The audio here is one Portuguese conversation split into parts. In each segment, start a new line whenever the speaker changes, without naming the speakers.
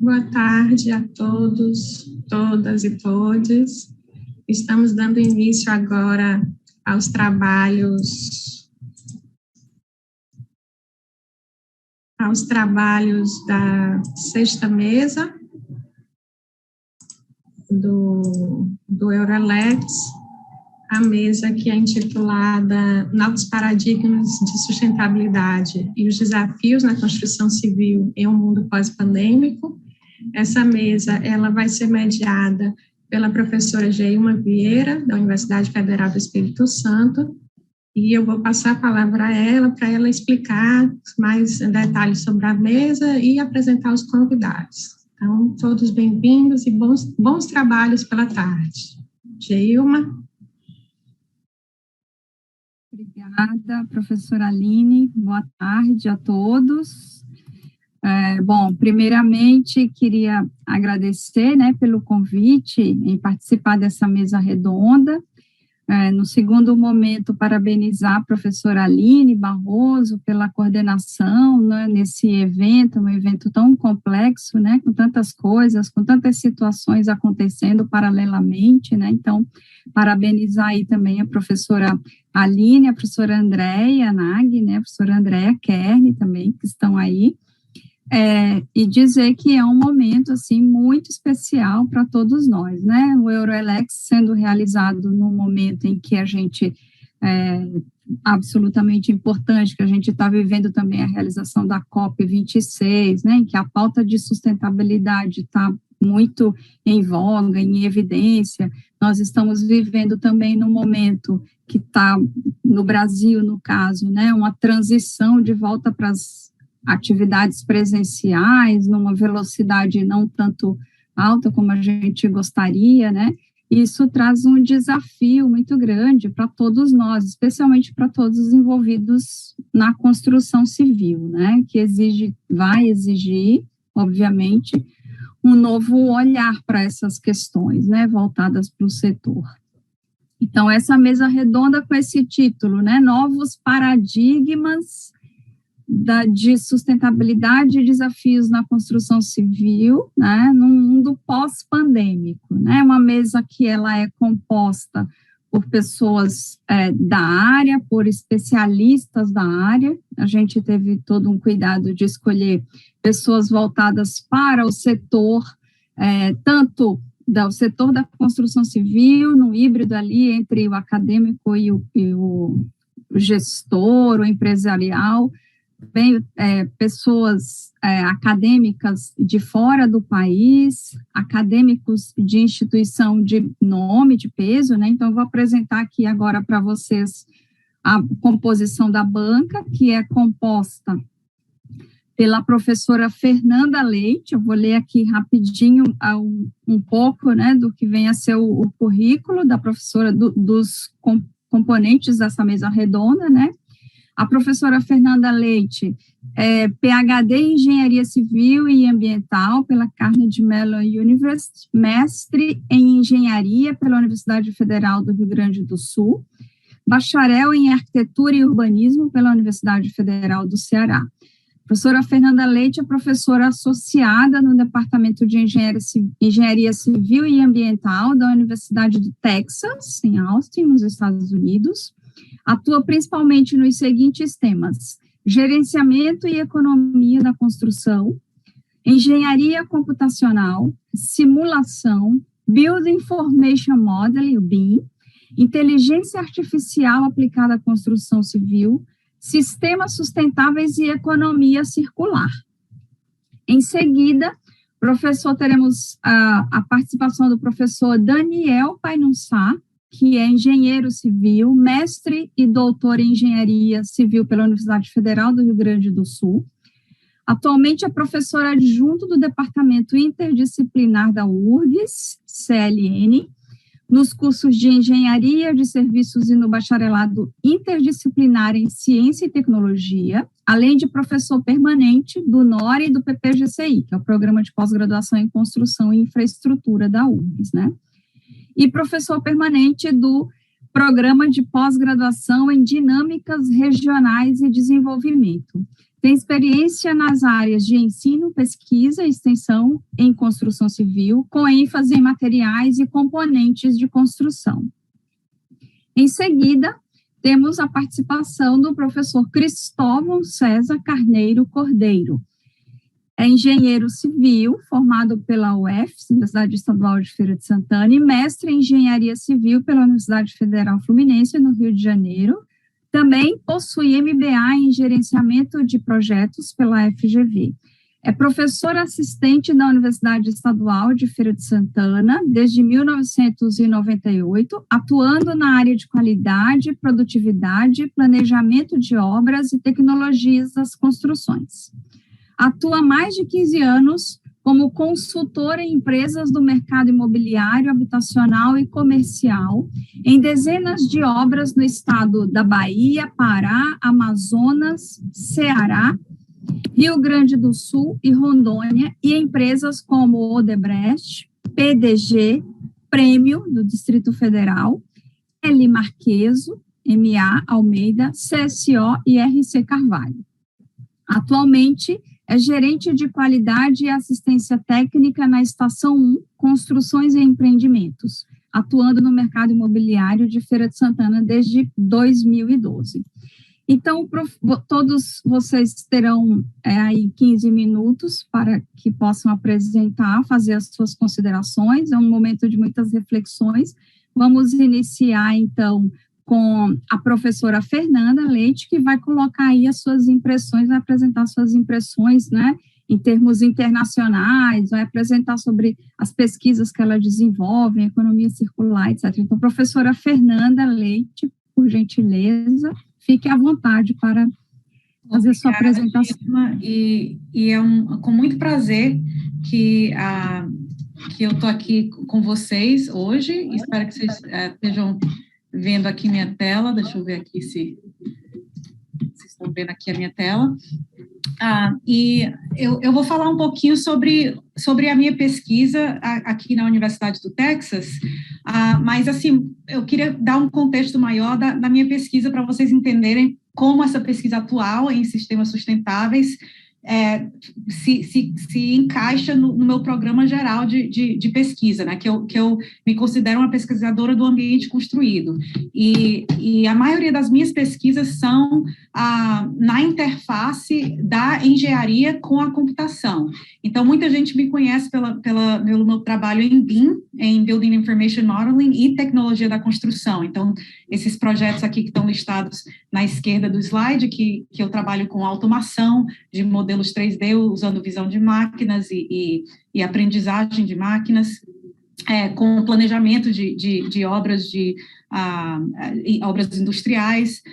Boa tarde a todos, todas e todes. Estamos dando início agora aos trabalhos da sexta mesa do Eurelex, a mesa que é intitulada Novos Paradigmas de Sustentabilidade e os Desafios na Construção Civil em um Mundo Pós-Pandêmico. Essa mesa, ela vai ser mediada pela professora Geilma Vieira, da Universidade Federal do Espírito Santo, e eu vou passar a palavra a ela, para ela explicar mais detalhes sobre a mesa e apresentar os convidados. Então, todos bem-vindos e bons trabalhos pela tarde. Geilma.
Obrigada, professora Aline. Boa tarde a todos. Bom, primeiramente, queria agradecer, pelo convite em participar dessa mesa redonda. No segundo momento, parabenizar a professora Aline Barroso pela coordenação, nesse evento, um evento tão complexo, com tantas coisas, com tantas situações acontecendo paralelamente, Então, parabenizar aí também a professora Aline, a professora Andréia Nag, a professora Andréia Kern também, que estão aí, e dizer que é um momento, assim, muito especial para todos nós, O Eurelex sendo realizado no momento em que a gente, absolutamente importante, que a gente está vivendo também a realização da COP26, em que a pauta de sustentabilidade está muito em voga, em evidência. Nós estamos vivendo também num momento que está, no Brasil, no caso, uma transição de volta para as atividades presenciais, numa velocidade não tanto alta como a gente gostaria, Isso traz um desafio muito grande para todos nós, especialmente para todos os envolvidos na construção civil, Que vai exigir, obviamente, um novo olhar para essas questões, voltadas para o setor. Então, essa mesa redonda com esse título, Novos Paradigmas de Sustentabilidade e Desafios na Construção Civil, num mundo pós-pandêmico, Uma mesa que ela é composta por pessoas da área, por especialistas da área. A gente teve todo um cuidado de escolher pessoas voltadas para o setor, tanto do setor da construção civil, no híbrido ali entre o acadêmico e o gestor, o empresarial, bem, pessoas acadêmicas de fora do país, acadêmicos de instituição de nome, de peso, Então, eu vou apresentar aqui agora para vocês a composição da banca, que é composta pela professora Fernanda Leite. Eu vou ler aqui rapidinho um pouco, do que vem a ser o currículo da professora, dos componentes dessa mesa redonda, A professora Fernanda Leite é PhD em Engenharia Civil e Ambiental pela Carnegie Mellon University, mestre em Engenharia pela Universidade Federal do Rio Grande do Sul, bacharel em Arquitetura e Urbanismo pela Universidade Federal do Ceará. A professora Fernanda Leite é professora associada no Departamento de Engenharia Civil e Ambiental da Universidade do Texas, em Austin, nos Estados Unidos. Atua principalmente nos seguintes temas: gerenciamento e economia da construção, engenharia computacional, simulação, Building Information Modeling, o BIM, inteligência artificial aplicada à construção civil, sistemas sustentáveis e economia circular. Em seguida, teremos a participação do professor Daniel Painussá, que é engenheiro civil, mestre e doutor em engenharia civil pela Universidade Federal do Rio Grande do Sul. Atualmente é professor adjunto do Departamento Interdisciplinar da URGS, CLN, nos cursos de Engenharia de Serviços e no Bacharelado Interdisciplinar em Ciência e Tecnologia, além de professor permanente do NORE e do PPGCI, que é o Programa de Pós-Graduação em Construção e Infraestrutura da URGS, E professor permanente do Programa de Pós-Graduação em Dinâmicas Regionais e Desenvolvimento. Tem experiência nas áreas de ensino, pesquisa e extensão em construção civil, com ênfase em materiais e componentes de construção. Em seguida, temos a participação do professor Cristóvão César Carneiro Cordeiro. É engenheiro civil, formado pela UFS, Universidade Estadual de Feira de Santana, e mestre em engenharia civil pela Universidade Federal Fluminense, no Rio de Janeiro. Também possui MBA em gerenciamento de projetos pela FGV. É professor assistente da Universidade Estadual de Feira de Santana desde 1998, atuando na área de qualidade, produtividade, planejamento de obras e tecnologias das construções. Atua há mais de 15 anos como consultor em empresas do mercado imobiliário, habitacional e comercial, em dezenas de obras no estado da Bahia, Pará, Amazonas, Ceará, Rio Grande do Sul e Rondônia, e empresas como Odebrecht, PDG, Prêmio, do Distrito Federal, L. Marqueso, MA Almeida, CSO e RC Carvalho. Atualmente, é gerente de qualidade e assistência técnica na Estação 1, Construções e Empreendimentos, atuando no mercado imobiliário de Feira de Santana desde 2012. Então, todos vocês terão aí 15 minutos para que possam apresentar, fazer as suas considerações, é um momento de muitas reflexões. Vamos iniciar, então, com a professora Fernanda Leite, que vai colocar aí as suas impressões, vai apresentar suas impressões, né, em termos internacionais, vai apresentar sobre as pesquisas que ela desenvolve em economia circular, etc. Então, professora Fernanda Leite, por gentileza, fique à vontade para fazer sua apresentação.
E é com muito prazer que eu estou aqui com vocês hoje. Espero que vocês estejam vendo aqui minha tela. Deixa eu ver aqui se vocês estão vendo aqui a minha tela. E eu vou falar um pouquinho sobre a minha pesquisa aqui na Universidade do Texas, mas, assim, eu queria dar um contexto maior da minha pesquisa para vocês entenderem como essa pesquisa atual em sistemas sustentáveis se encaixa no meu programa geral de pesquisa, né, que eu me considero uma pesquisadora do ambiente construído, e a maioria das minhas pesquisas são na interface da engenharia com a computação. Então, muita gente me conhece pelo meu trabalho em BIM, em Building Information Modeling e tecnologia da construção. Então, esses projetos aqui que estão listados na esquerda do slide, que eu trabalho com automação de modelos 3D, usando visão de máquinas e aprendizagem de máquinas, com planejamento de obras obras industriais,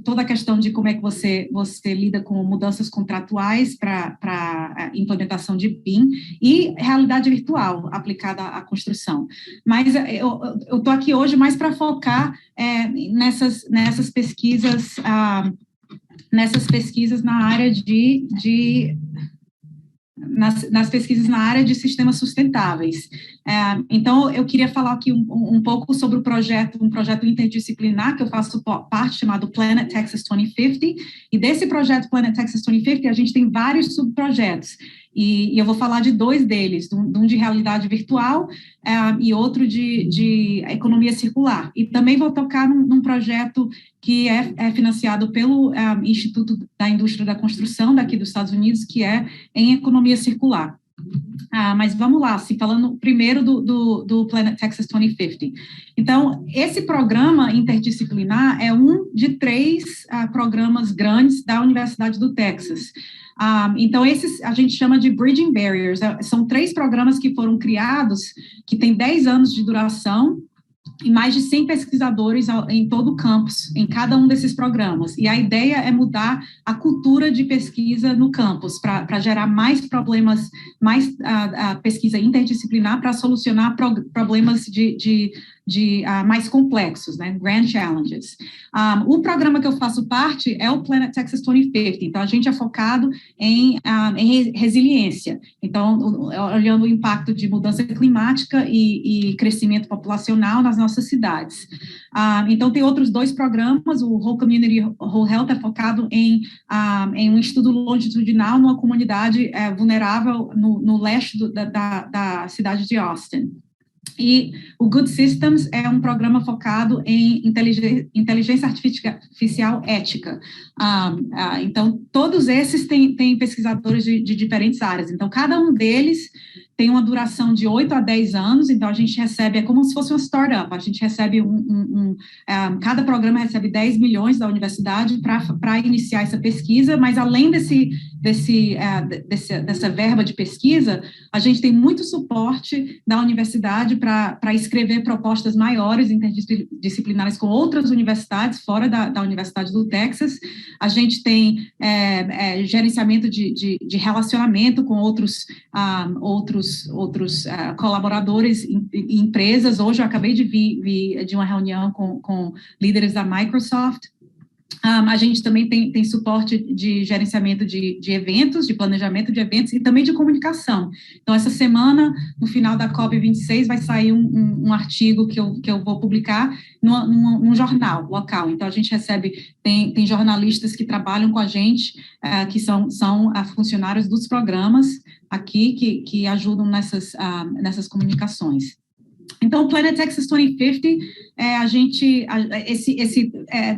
toda a questão de como é que você lida com mudanças contratuais para implementação de BIM e realidade virtual aplicada à construção. Mas eu estou aqui hoje mais para focar nessas pesquisas, na área nas pesquisas na área de sistemas sustentáveis. Então, eu queria falar aqui um pouco sobre um projeto interdisciplinar que eu faço parte, chamado Planet Texas 2050, e desse projeto Planet Texas 2050, a gente tem vários subprojetos, e eu vou falar de dois deles, um de realidade virtual e outro de economia circular. E também vou tocar num projeto que é financiado pelo Instituto da Indústria da Construção, daqui dos Estados Unidos, que é em economia circular. Mas vamos lá, assim, falando primeiro do Planet Texas 2050. Então, esse programa interdisciplinar é um de 3 programas grandes da Universidade do Texas. Então, esses a gente chama de Bridging Barriers, são 3 programas que foram criados, que têm 10 anos de duração, e mais de 100 pesquisadores em todo o campus, em cada um desses programas. E a ideia é mudar a cultura de pesquisa no campus, para gerar mais problemas, mais pesquisa interdisciplinar, para solucionar problemas de mais complexos, né, Grand Challenges. O programa que eu faço parte é o Planet Texas 2050, então a gente é focado em resiliência, então olhando o impacto de mudança climática e crescimento populacional nas nossas cidades. Então tem outros 2 programas, o Whole Community, Whole Health é focado em um estudo longitudinal numa comunidade vulnerável no leste da cidade de Austin. E o Good Systems é um programa focado em inteligência artificial ética. Então, todos esses têm pesquisadores de diferentes áreas. Então, cada um deles tem uma duração de 8 a 10 anos, então a gente recebe, é como se fosse uma startup, a gente recebe cada programa recebe 10 milhões da universidade para iniciar essa pesquisa, mas além dessa verba de pesquisa, a gente tem muito suporte da universidade para escrever propostas maiores interdisciplinares com outras universidades fora da Universidade do Texas. A gente tem gerenciamento de relacionamento com outros colaboradores em empresas. Hoje eu acabei de vir de uma reunião com líderes da Microsoft. A gente também tem suporte de gerenciamento de eventos, de planejamento de eventos e também de comunicação. Então, essa semana, no final da COP26, vai sair um artigo que eu vou publicar num jornal local. Então, a gente tem jornalistas que trabalham com a gente, que são funcionários dos programas aqui, que ajudam nessas comunicações. Então, o Planet Texas 2050,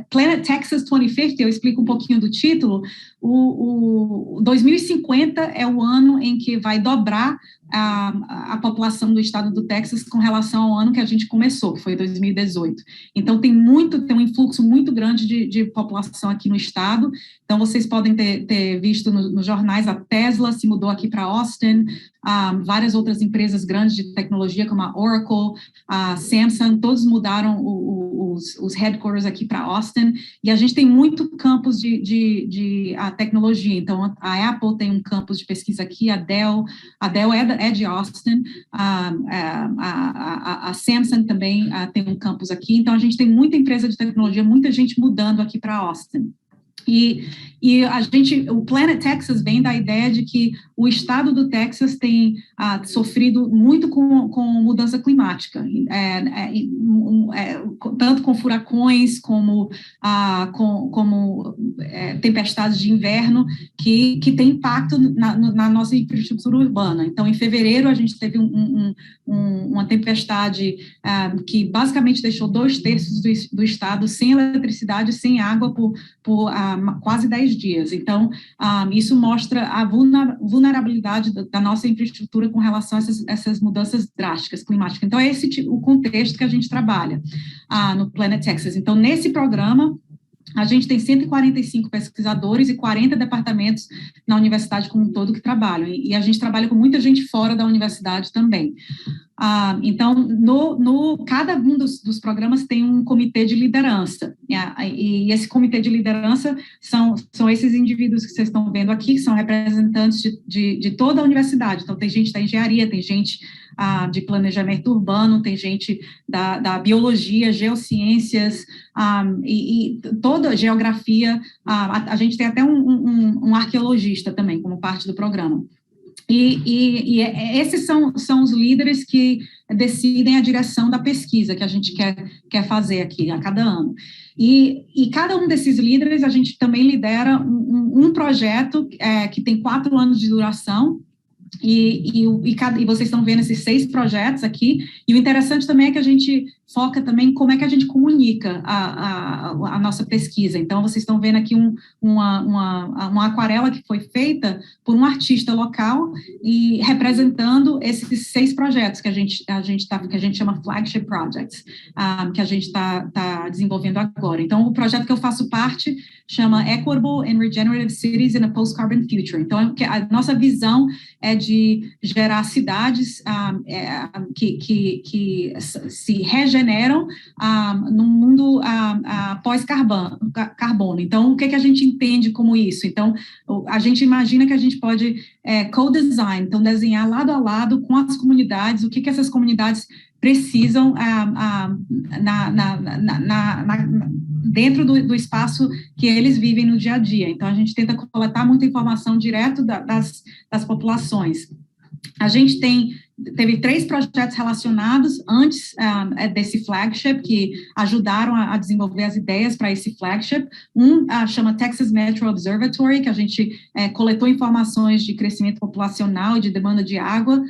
Planet Texas 2050, eu explico um pouquinho do título. O 2050 é o ano em que vai dobrar a população do estado do Texas com relação ao ano que a gente começou, que foi 2018. Então, tem um influxo muito grande de população aqui no estado. Então, vocês podem ter visto nos jornais, a Tesla se mudou aqui para Austin, várias outras empresas grandes de tecnologia, como a Oracle, a Samsung, todos mudaram os headquarters aqui para Austin, e a gente tem muito campus de tecnologia. Então, a Apple tem um campus de pesquisa aqui, a Dell é de Austin, a Samsung também tem um campus aqui. Então, a gente tem muita empresa de tecnologia, muita gente mudando aqui para Austin. E o Planet Texas vem da ideia de que o estado do Texas tem sofrido muito com mudança climática, tanto com furacões como tempestades de inverno, que tem impacto na nossa infraestrutura urbana. Então, em fevereiro, a gente teve uma tempestade que basicamente deixou 2/3 do estado sem eletricidade, sem água por quase 10 dias. Então, isso mostra a vulnerabilidade da nossa infraestrutura com relação a essas mudanças drásticas climáticas. Então, é esse o contexto que a gente trabalha no Planet Texas. Então, nesse programa, a gente tem 145 pesquisadores e 40 departamentos na universidade como um todo que trabalham, e a gente trabalha com muita gente fora da universidade também. Então, cada um dos programas tem um comitê de liderança, e esse comitê de liderança são esses indivíduos que vocês estão vendo aqui, que são representantes de toda a universidade. Então, tem gente da engenharia, tem gente de planejamento urbano, tem gente da biologia, geociências, e toda a geografia. A gente tem até um arqueologista também, como parte do programa. E esses são os líderes que decidem a direção da pesquisa que a gente quer fazer aqui a cada ano. E cada um desses líderes, a gente também lidera um projeto que tem 4 anos de duração, e vocês estão vendo esses 6 projetos aqui, e o interessante também é que a gente foca também em como é que a gente comunica a nossa pesquisa. Então, vocês estão vendo aqui uma aquarela que foi feita por um artista local e representando esses 6 projetos que a gente chama flagship projects, que a gente está desenvolvendo agora. Então, o projeto que eu faço parte chama Equitable and Regenerative Cities in a Post-Carbon Future. Então, a nossa visão é de gerar cidades que se regeneram num mundo pós-carbono. Então, o que a gente entende como isso? Então, a gente imagina que a gente pode co-design, então desenhar lado a lado com as comunidades, o que essas comunidades precisam dentro do espaço que eles vivem no dia a dia. Então, a gente tenta coletar muita informação direto das populações. A gente teve 3 projetos relacionados antes desse flagship, que ajudaram a desenvolver as ideias para esse flagship. Chama Texas Metro Observatory, que a gente coletou informações de crescimento populacional e de demanda de água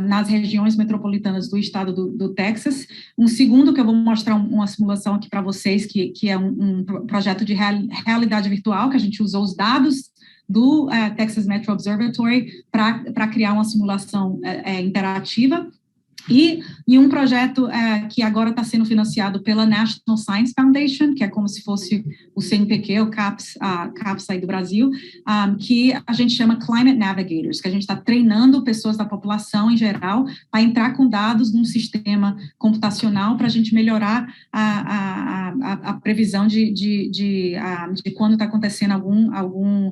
nas regiões metropolitanas do estado do Texas. Um segundo, que eu vou mostrar uma simulação aqui para vocês, que é um projeto de realidade virtual, que a gente usou os dados do Texas Metro Observatory para criar uma simulação interativa, e um projeto que agora está sendo financiado pela National Science Foundation, que é como se fosse o CNPq, o CAPS aí do Brasil, que a gente chama Climate Navigators, que a gente está treinando pessoas da população em geral para entrar com dados num sistema computacional para a gente melhorar a previsão de quando está acontecendo algum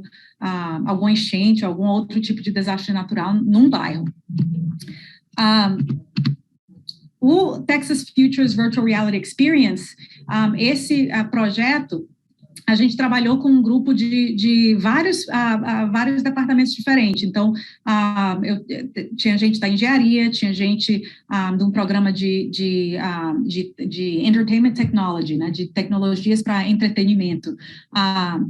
enchente, algum outro tipo de desastre natural num bairro. O Texas Futures Virtual Reality Experience, esse projeto, a gente trabalhou com um grupo de vários departamentos diferentes. Então, tinha gente da engenharia, tinha gente de um programa de Entertainment Technology, né, de tecnologias para entretenimento.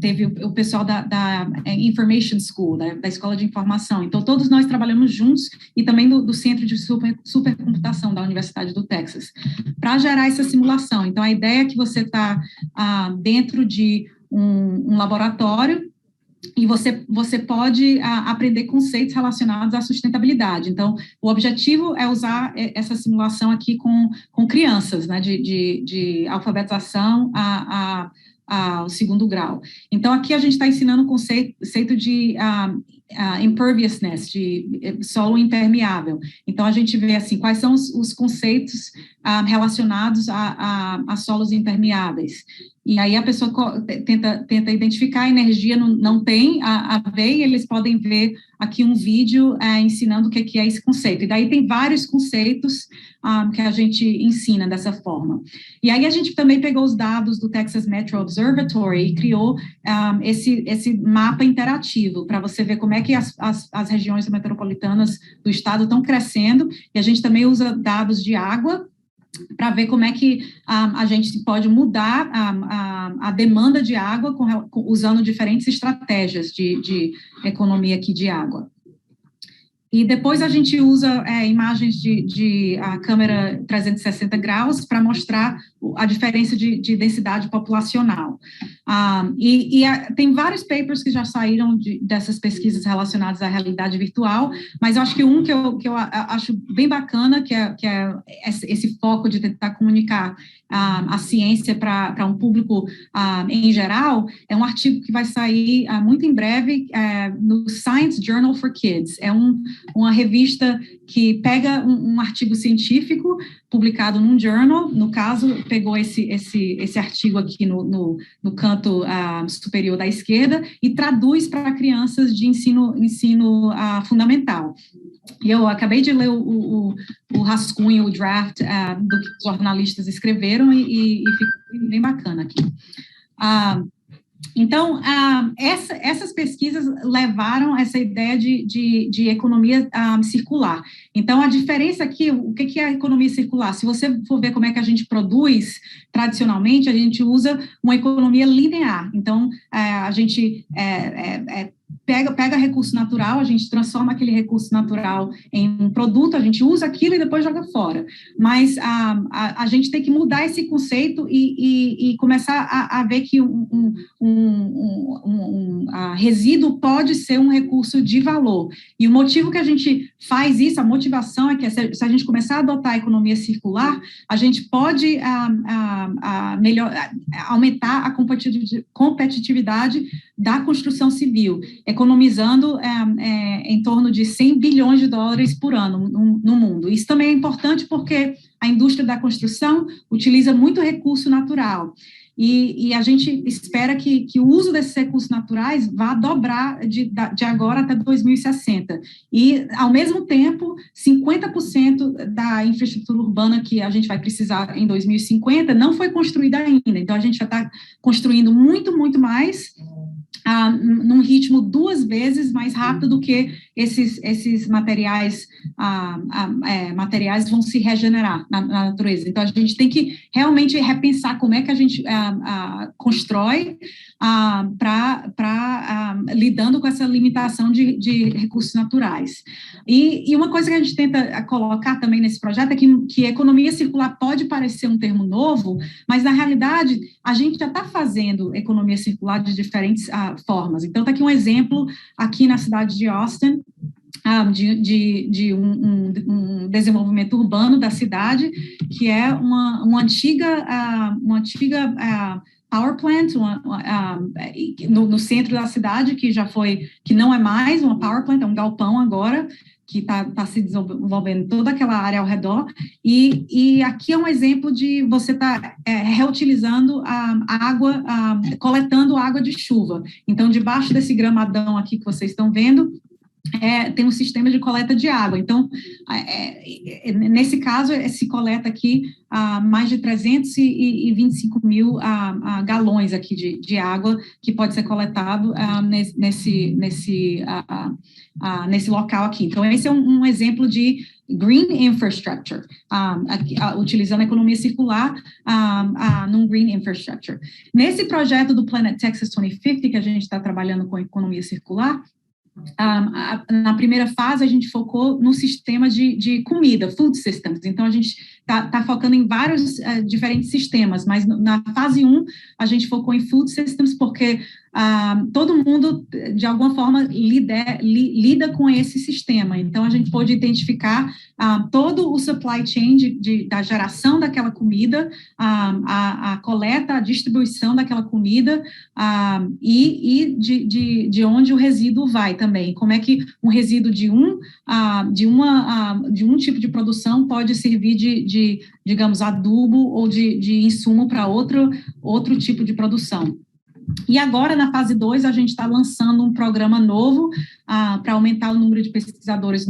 Teve o pessoal da Information School, da Escola de Informação. Então, todos nós trabalhamos juntos, e também do Centro de Supercomputação da Universidade do Texas, para gerar essa simulação. Então, a ideia é que você está dentro de um laboratório, e você pode aprender conceitos relacionados à sustentabilidade. Então, o objetivo é usar essa simulação aqui com crianças, né, de alfabetização ao 2º grau. Então, aqui a gente está ensinando o conceito de imperviousness, de solo impermeável. Então, a gente vê, assim, quais são os conceitos relacionados a solos impermeáveis. E aí a pessoa tenta identificar, a energia não tem a ver, e eles podem ver aqui um vídeo ensinando o que é esse conceito. E daí tem vários conceitos que a gente ensina dessa forma. E aí a gente também pegou os dados do Texas Metro Observatory e criou esse mapa interativo, para você ver como é que as regiões metropolitanas do estado estão crescendo, e a gente também usa dados de água, para ver como é que a gente pode mudar a demanda de água usando diferentes estratégias de economia aqui de água. E depois a gente usa imagens de câmera 360 graus para mostrar a diferença de densidade populacional. Tem vários papers que já saíram dessas pesquisas relacionadas à realidade virtual, mas eu acho que que eu acho bem bacana, que é esse foco de tentar comunicar a ciência para um público em geral, é um artigo que vai sair muito em breve no Science Journal for Kids. É uma revista que pega um artigo científico publicado num journal, no caso, pegou esse artigo aqui no canto superior da esquerda e traduz para crianças de ensino fundamental. E eu acabei de ler o rascunho, o draft do que os jornalistas escreveram, e ficou bem bacana aqui. Então, essas pesquisas levaram essa ideia de economia circular. Então, a diferença aqui, o que é a economia circular? Se você for ver como é que a gente produz, tradicionalmente, a gente usa uma economia linear. Então, a gente pega recurso natural, a gente transforma aquele recurso natural em um produto, a gente usa aquilo e depois joga fora. Mas a gente tem que mudar esse conceito e começar a ver que resíduo pode ser um recurso de valor. E o motivo que a gente faz isso, a motivação é que se a gente começar a adotar a economia circular, a gente pode aumentar a competitividade da construção civil, economizando em torno de 100 bilhões de dólares por ano no mundo. Isso também é importante porque a indústria da construção utiliza muito recurso natural. e a gente espera que o uso desses recursos naturais vá dobrar de agora até 2060. E, ao mesmo tempo, 50% da infraestrutura urbana que a gente vai precisar em 2050 não foi construída ainda. Então, a gente já está construindo muito, muito mais, num ritmo 2 vezes mais rápido do que esses materiais vão se regenerar na natureza. Então, a gente tem que realmente repensar como é que a gente constrói lidando com essa limitação de recursos naturais. E uma coisa que a gente tenta colocar também nesse projeto é que economia circular pode parecer um termo novo, mas, na realidade, a gente já está fazendo economia circular de diferentes formas. Então, está aqui um exemplo, aqui na cidade de Austin, de um desenvolvimento urbano da cidade, que é uma antiga power plant no centro da cidade, que não é mais uma power plant, é um galpão agora, que está se desenvolvendo toda aquela área ao redor, e aqui é um exemplo de você estar reutilizando a água, coletando água de chuva. Então, debaixo desse gramadão aqui que vocês estão vendo, tem um sistema de coleta de água. Então, nesse caso, se coleta aqui mais de 325 mil galões aqui de água que pode ser coletado nesse local aqui. Então, esse é um exemplo de green infrastructure, utilizando a economia circular num green infrastructure. Nesse projeto do Planet Texas 2050, que a gente está trabalhando com a economia circular, na primeira fase, a gente focou no sistema de comida, food systems. Então, a gente está focando em vários diferentes sistemas, mas na fase 1, a gente focou em food systems porque todo mundo, de alguma forma, lida com esse sistema. Então, a gente pôde identificar todo o supply chain da geração daquela comida, a coleta, a distribuição daquela comida e de onde o resíduo vai também. Como é que um resíduo de um tipo de produção pode servir digamos, adubo ou de insumo para outro tipo de produção. E agora, na fase 2, a gente está lançando um programa novo para aumentar o número de pesquisadores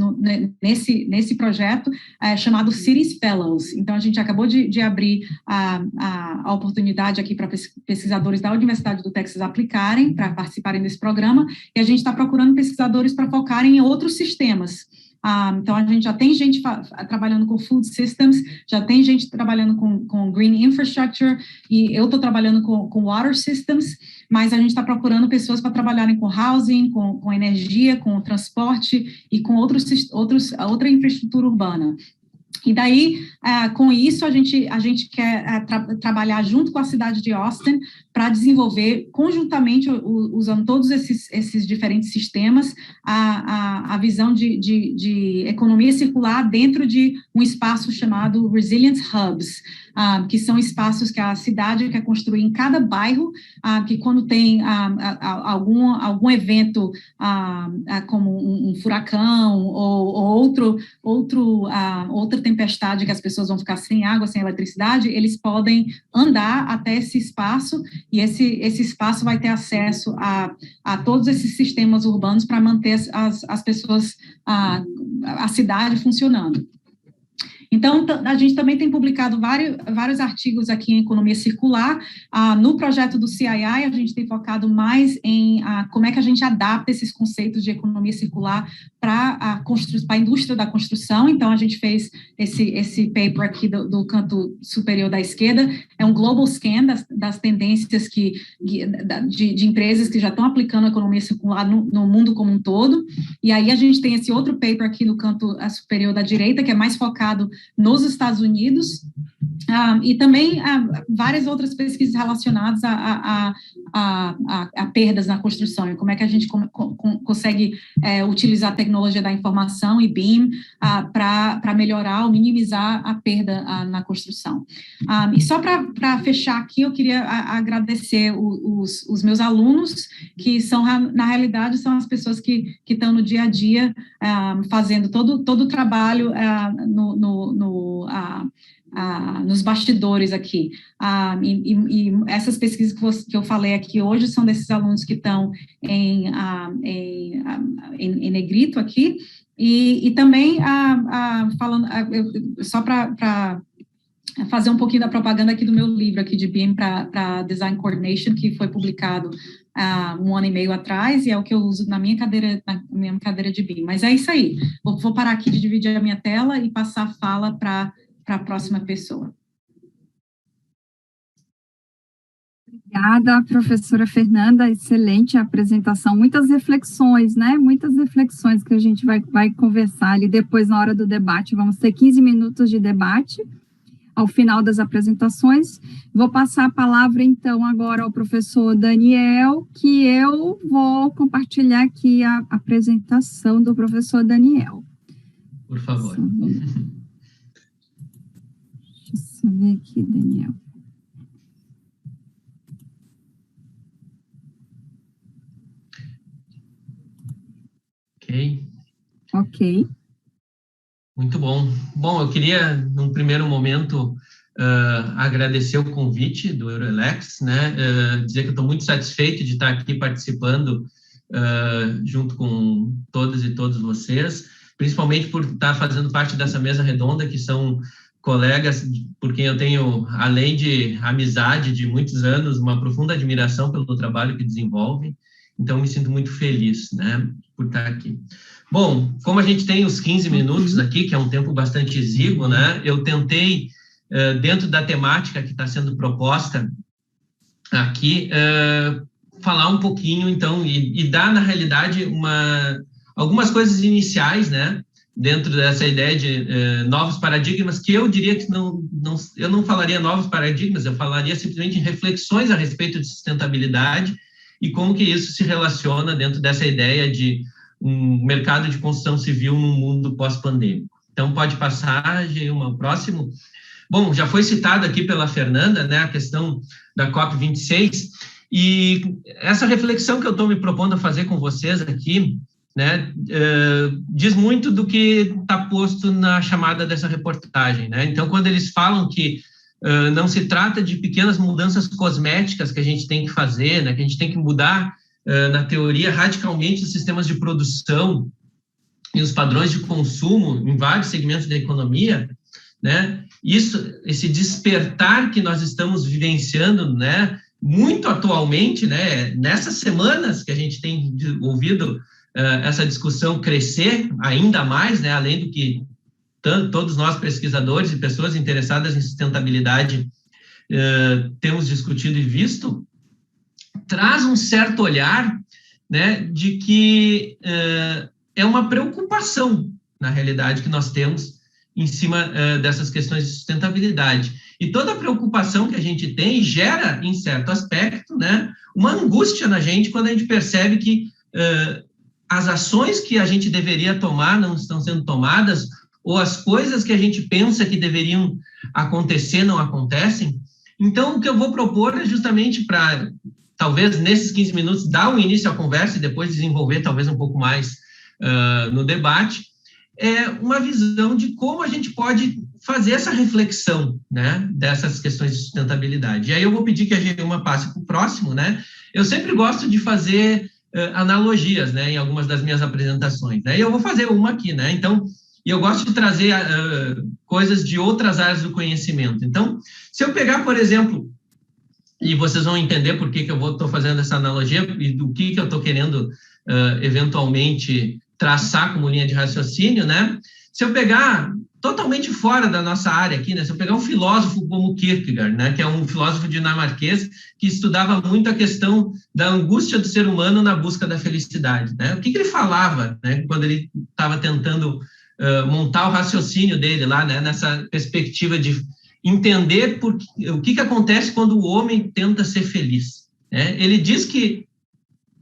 nesse projeto, chamado Cities Fellows. Então, a gente acabou de abrir a oportunidade aqui para pesquisadores da Universidade do Texas aplicarem, para participarem desse programa, e a gente está procurando pesquisadores para focarem em outros sistemas. Então, a gente já tem gente trabalhando com food systems, já tem gente trabalhando com green infrastructure, e eu estou trabalhando com water systems, mas a gente está procurando pessoas para trabalharem com housing, com energia, com transporte e com outra infraestrutura urbana. E daí, com isso, a gente quer trabalhar junto com a cidade de Austin para desenvolver conjuntamente, usando todos esses diferentes sistemas, a visão de economia circular dentro de um espaço chamado Resilience Hubs, que são espaços que a cidade quer construir em cada bairro, que quando tem algum evento, como um furacão ou outra tempestade que as pessoas vão ficar sem água, sem eletricidade, eles podem andar até esse espaço, e esse espaço vai ter acesso a todos esses sistemas urbanos para manter as pessoas, a cidade funcionando. Então, a gente também tem publicado vários artigos aqui em economia circular. No projeto do CII, a gente tem focado mais em como é que a gente adapta esses conceitos de economia circular para a indústria da construção. Então, a gente fez esse paper aqui do canto superior da esquerda, é um global scan das tendências de empresas que já estão aplicando a economia circular no mundo como um todo. E aí a gente tem esse outro paper aqui no canto superior da direita, que é mais focado nos Estados Unidos, e também várias outras pesquisas relacionadas a perdas na construção, e como é que a gente consegue utilizar a tecnologia da informação e BIM para melhorar ou minimizar a perda na construção. E só para fechar aqui, eu queria agradecer os meus alunos, que são, na realidade, são as pessoas que estão no dia a dia fazendo todo o trabalho nos bastidores aqui. E essas pesquisas que eu falei aqui hoje são desses alunos que estão em negrito aqui, e também falando, só para fazer um pouquinho da propaganda aqui do meu livro aqui de BIM para Design Coordination, que foi publicado 1 ano e meio atrás, e é o que eu uso na minha cadeira de BIM. Mas é isso aí. Vou parar aqui de dividir a minha tela e passar a fala para a próxima pessoa.
Obrigada, professora Fernanda, excelente apresentação, muitas reflexões, né, muitas reflexões que a gente vai conversar ali depois na hora do debate, vamos ter 15 minutos de debate ao final das apresentações. Vou passar a palavra, então, agora ao professor Daniel, que eu vou compartilhar aqui a apresentação do professor Daniel.
Por favor.
Deixa eu ver aqui, Daniel. Ok.
Muito bom. Bom, eu queria, num primeiro momento, agradecer o convite do EuroELEX, né, dizer que eu estou muito satisfeito de estar aqui participando junto com todas e todos vocês, principalmente por estar fazendo parte dessa mesa redonda, que são colegas por quem eu tenho, além de amizade de muitos anos, uma profunda admiração pelo trabalho que desenvolvem. Então, me sinto muito feliz, né, por estar aqui. Bom, como a gente tem os 15 minutos aqui, que é um tempo bastante exíguo, né, eu tentei, dentro da temática que está sendo proposta aqui, falar um pouquinho, então, e dar, na realidade, algumas coisas iniciais, né, dentro dessa ideia de novos paradigmas, que eu diria que eu não falaria novos paradigmas, eu falaria simplesmente em reflexões a respeito de sustentabilidade e como que isso se relaciona dentro dessa ideia de um mercado de construção civil num mundo pós-pandêmico. Então, pode passar, Geilma, o próximo. Bom, já foi citado aqui pela Fernanda, né, a questão da COP26, e essa reflexão que eu estou me propondo a fazer com vocês aqui, né, diz muito do que está posto na chamada dessa reportagem, né? Então, quando eles falam que não se trata de pequenas mudanças cosméticas que a gente tem que fazer, né, que a gente tem que mudar, na teoria, radicalmente os sistemas de produção e os padrões de consumo em vários segmentos da economia, né? Esse despertar que nós estamos vivenciando, né, muito atualmente, né, nessas semanas que a gente tem ouvido essa discussão crescer ainda mais, né, além do que todos nós pesquisadores e pessoas interessadas em sustentabilidade temos discutido e visto, traz um certo olhar, né, de que é uma preocupação, na realidade, que nós temos em cima dessas questões de sustentabilidade. E toda a preocupação que a gente tem gera, em certo aspecto, né, uma angústia na gente quando a gente percebe que as ações que a gente deveria tomar não estão sendo tomadas, ou as coisas que a gente pensa que deveriam acontecer não acontecem. Então, o que eu vou propor é justamente para, talvez, nesses 15 minutos, dar um início à conversa e depois desenvolver, talvez, um pouco mais no debate, uma visão de como a gente pode fazer essa reflexão, né, dessas questões de sustentabilidade. E aí eu vou pedir que a Geilma passe para o próximo, né? Eu sempre gosto de fazer analogias, né, em algumas das minhas apresentações, né? E eu vou fazer uma aqui, né? Então, e eu gosto de trazer coisas de outras áreas do conhecimento. Então, se eu pegar, por exemplo, e vocês vão entender por que eu estou fazendo essa analogia e do que eu estou querendo, eventualmente, traçar como linha de raciocínio, né? Se eu pegar totalmente fora da nossa área aqui, né? Se eu pegar um filósofo como Kierkegaard, né? Que é um filósofo dinamarquês que estudava muito a questão da angústia do ser humano na busca da felicidade, né? O que ele falava, né? Quando ele estava tentando montar o raciocínio dele lá, né, nessa perspectiva de entender o que acontece quando o homem tenta ser feliz, né? Ele diz que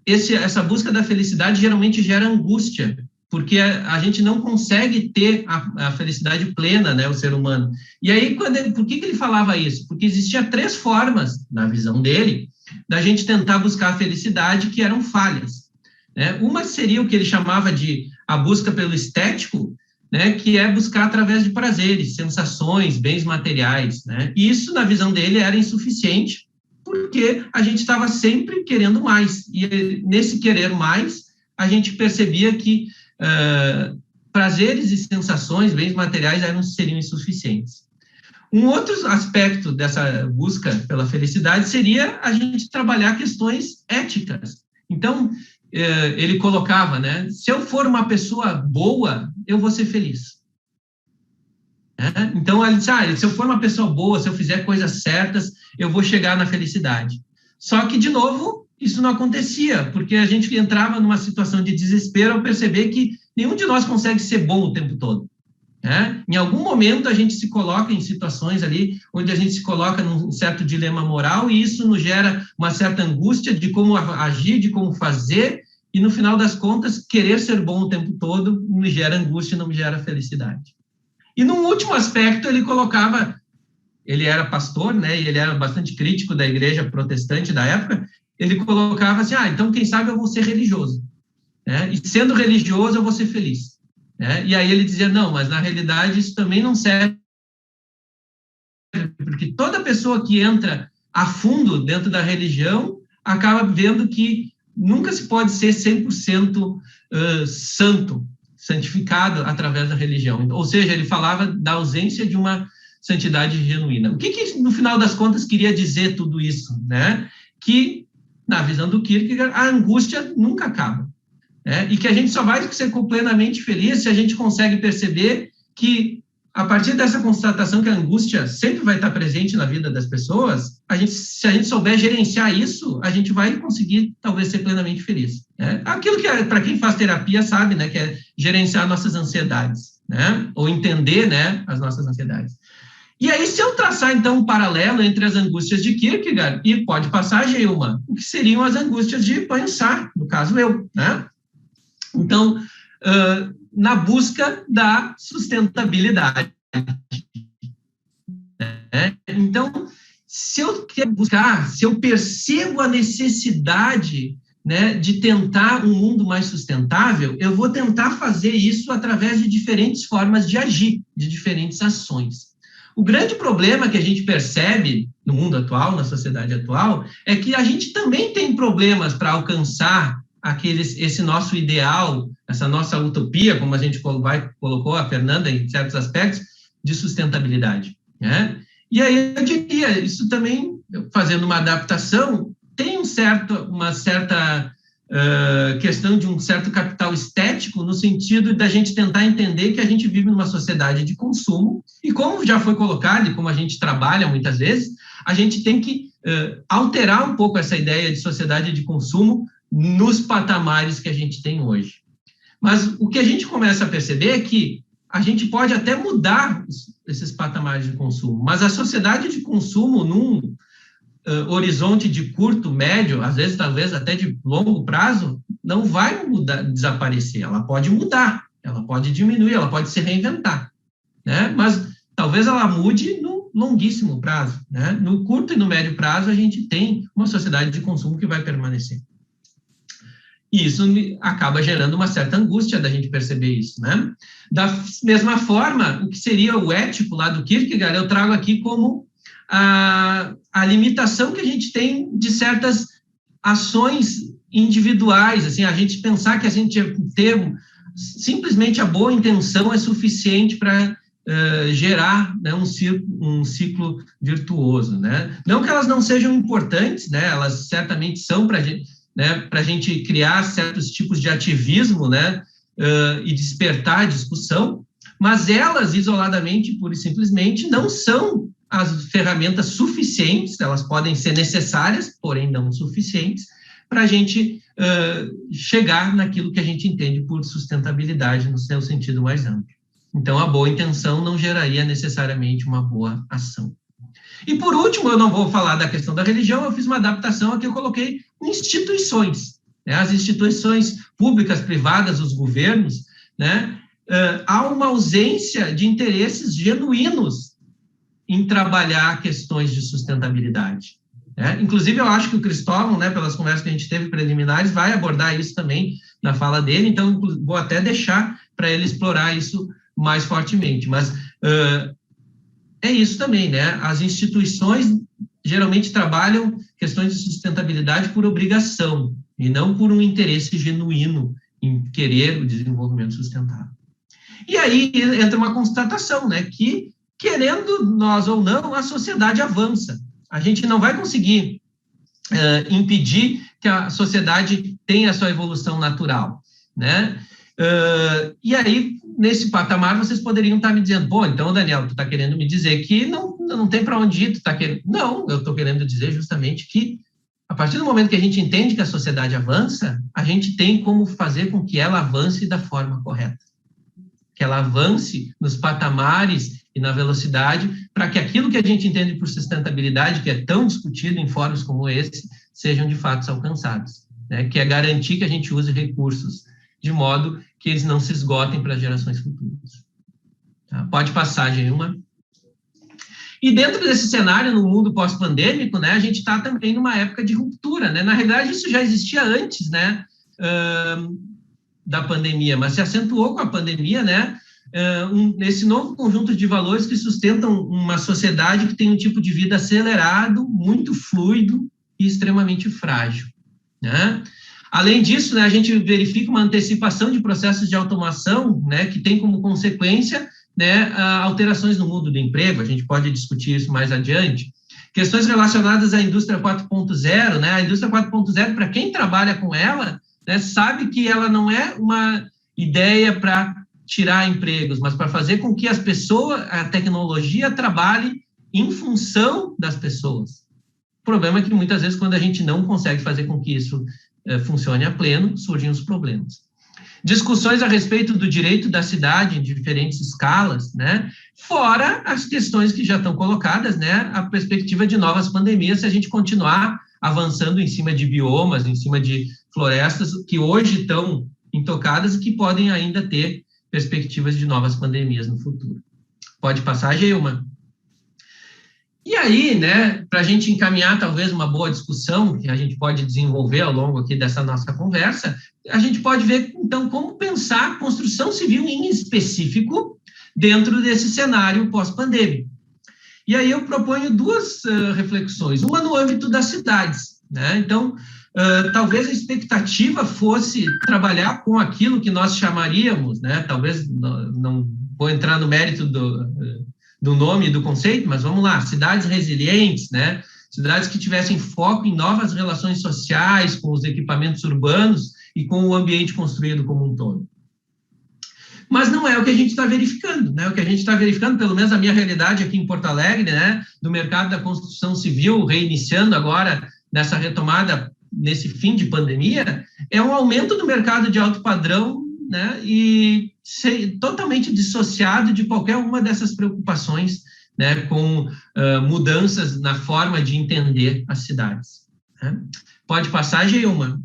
essa busca da felicidade geralmente gera angústia, porque a gente não consegue ter a felicidade plena, né, o ser humano. E aí, por que ele falava isso? Porque existia 3 formas, na visão dele, da gente tentar buscar a felicidade que eram falhas, né? Uma seria o que ele chamava de a busca pelo estético, né, que é buscar através de prazeres, sensações, bens materiais, né? E isso, na visão dele, era insuficiente, porque a gente estava sempre querendo mais. E nesse querer mais, a gente percebia que prazeres e sensações, bens materiais, seriam insuficientes. Um outro aspecto dessa busca pela felicidade seria a gente trabalhar questões éticas. Então, ele colocava, né, se eu for uma pessoa boa, eu vou ser feliz. Então, ele disse, se eu for uma pessoa boa, se eu fizer coisas certas, eu vou chegar na felicidade. Só que, de novo, isso não acontecia, porque a gente entrava numa situação de desespero ao perceber que nenhum de nós consegue ser bom o tempo todo. Em algum momento, a gente se coloca em situações ali, onde a gente se coloca num certo dilema moral, e isso nos gera uma certa angústia de como agir, de como fazer, e no final das contas, querer ser bom o tempo todo me gera angústia e não me gera felicidade. E num último aspecto, ele colocava, ele era pastor, né, e ele era bastante crítico da igreja protestante da época, ele colocava assim, então quem sabe eu vou ser religioso, né, e sendo religioso eu vou ser feliz. E aí ele dizia, não, mas na realidade isso também não serve, porque toda pessoa que entra a fundo dentro da religião acaba vendo que nunca se pode ser 100% santo, santificado através da religião. Ou seja, ele falava da ausência de uma santidade genuína. O que no final das contas queria dizer tudo isso, né? Que, na visão do Kierkegaard, a angústia nunca acaba. E que a gente só vai ser plenamente feliz se a gente consegue perceber que, a partir dessa constatação que a angústia sempre vai estar presente na vida das pessoas, se a gente souber gerenciar isso, a gente vai conseguir, talvez, ser plenamente feliz. Aquilo que, para quem faz terapia, sabe, né, que é gerenciar nossas ansiedades, né, ou entender, né, as nossas ansiedades. E aí, se eu traçar, então, um paralelo entre as angústias de Kierkegaard e pode passar a Gilman, o que seriam as angústias de Pansar, no caso eu, né? Então, na busca da sustentabilidade. Então, se eu quero buscar, se eu percebo a necessidade, né, de tentar um mundo mais sustentável, eu vou tentar fazer isso através de diferentes formas de agir, de diferentes ações. O grande problema que a gente percebe no mundo atual, na sociedade atual, é que a gente também tem problemas para alcançar esse nosso ideal, essa nossa utopia, como a gente colocou a Fernanda em certos aspectos, de sustentabilidade. E aí eu diria, isso também, fazendo uma adaptação, tem uma certa questão de um certo capital estético, no sentido da gente tentar entender que a gente vive numa sociedade de consumo, e como já foi colocado, e como a gente trabalha muitas vezes, a gente tem que alterar um pouco essa ideia de sociedade de consumo nos patamares que a gente tem hoje. Mas o que a gente começa a perceber é que a gente pode até mudar esses patamares de consumo, mas a sociedade de consumo, num horizonte de curto, médio, às vezes, talvez até de longo prazo, não vai desaparecer. Ela pode mudar, ela pode diminuir, ela pode se reinventar, né? Mas talvez ela mude no longuíssimo prazo, né? No curto e no médio prazo, a gente tem uma sociedade de consumo que vai permanecer. E isso acaba gerando uma certa angústia da gente perceber isso, né? Da mesma forma, o que seria o ético lá do Kierkegaard, eu trago aqui como a limitação que a gente tem de certas ações individuais, assim, a gente pensar que a gente ter simplesmente a boa intenção é suficiente para gerar, né, um ciclo virtuoso, né? Não que elas não sejam importantes, né? Elas certamente são para a gente, né, para a gente criar certos tipos de ativismo, né, e despertar a discussão, mas elas, isoladamente, pura e simplesmente, não são as ferramentas suficientes, elas podem ser necessárias, porém não suficientes, para a gente chegar naquilo que a gente entende por sustentabilidade no seu sentido mais amplo. Então, a boa intenção não geraria necessariamente uma boa ação. E, por último, eu não vou falar da questão da religião, eu fiz uma adaptação aqui, eu coloquei instituições, né? As instituições públicas, privadas, os governos, né? Há uma ausência de interesses genuínos em trabalhar questões de sustentabilidade. Inclusive, eu acho que o Cristóvão, né, pelas conversas que a gente teve preliminares, vai abordar isso também na fala dele, então vou até deixar para ele explorar isso mais fortemente. Mas é isso também, né? As instituições geralmente trabalham questões de sustentabilidade por obrigação e não por um interesse genuíno em querer o desenvolvimento sustentável. E aí entra uma constatação, né, que, querendo nós ou não, a sociedade avança. A gente não vai conseguir impedir que a sociedade tenha a sua evolução natural, né? E aí, nesse patamar, vocês poderiam estar me dizendo, bom, então, Daniel, tu está querendo me dizer que não tem para onde ir, tu está querendo... Não, eu estou querendo dizer justamente que, a partir do momento que a gente entende que a sociedade avança, a gente tem como fazer com que ela avance da forma correta. Que ela avance nos patamares e na velocidade, para que aquilo que a gente entende por sustentabilidade, que é tão discutido em fóruns como esse, sejam de fato alcançados, né? Que é garantir que a gente use recursos de modo que eles não se esgotem para gerações futuras. Tá? Pode passar, Geilma. E dentro desse cenário, no mundo pós-pandêmico, né, a gente está também numa época de ruptura, né? Na realidade, isso já existia antes, né, da pandemia, mas se acentuou com a pandemia, né, esse novo conjunto de valores que sustentam uma sociedade que tem um tipo de vida acelerado, muito fluido e extremamente frágil, né? Além disso, né, a gente verifica uma antecipação de processos de automação, né, que tem como consequência, né, alterações no mundo do emprego. A gente pode discutir isso mais adiante. Questões relacionadas à indústria 4.0, né, a indústria 4.0, para quem trabalha com ela, né, sabe que ela não é uma ideia para tirar empregos, mas para fazer com que as pessoas, a tecnologia trabalhe em função das pessoas. O problema é que muitas vezes, quando a gente não consegue fazer com que isso funcione a pleno, surgem os problemas. Discussões a respeito do direito da cidade em diferentes escalas, né? Fora as questões que já estão colocadas, né? A perspectiva de novas pandemias, se a gente continuar avançando em cima de biomas, em cima de florestas que hoje estão intocadas e que podem ainda ter perspectivas de novas pandemias no futuro. Pode passar, Geilma. E aí, né, para a gente encaminhar talvez uma boa discussão que a gente pode desenvolver ao longo aqui dessa nossa conversa, a gente pode ver, então, como pensar a construção civil em específico dentro desse cenário pós-pandêmico. E aí eu proponho duas reflexões, uma no âmbito das cidades, né? Então, talvez a expectativa fosse trabalhar com aquilo que nós chamaríamos, né, talvez não vou entrar no mérito do nome e do conceito, mas vamos lá, cidades resilientes, né? Cidades que tivessem foco em novas relações sociais com os equipamentos urbanos e com o ambiente construído como um todo. Mas não é o que a gente está verificando, né? O que a gente está verificando, pelo menos a minha realidade aqui em Porto Alegre, né, do mercado da construção civil, reiniciando agora nessa retomada, nesse fim de pandemia, é um aumento do mercado de alto padrão, né, e totalmente dissociado de qualquer uma dessas preocupações, né, com mudanças na forma de entender as cidades. Né? Pode passar, Geilma.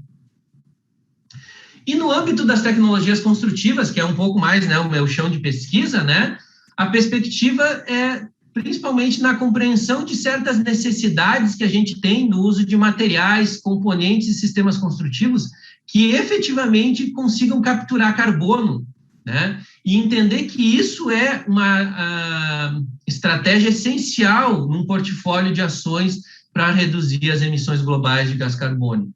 E no âmbito das tecnologias construtivas, que é um pouco mais, né, o meu chão de pesquisa, né, a perspectiva é principalmente na compreensão de certas necessidades que a gente tem no uso de materiais, componentes e sistemas construtivos que efetivamente consigam capturar carbono, né? E entender que isso é uma estratégia essencial num portfólio de ações para reduzir as emissões globais de gás carbônico.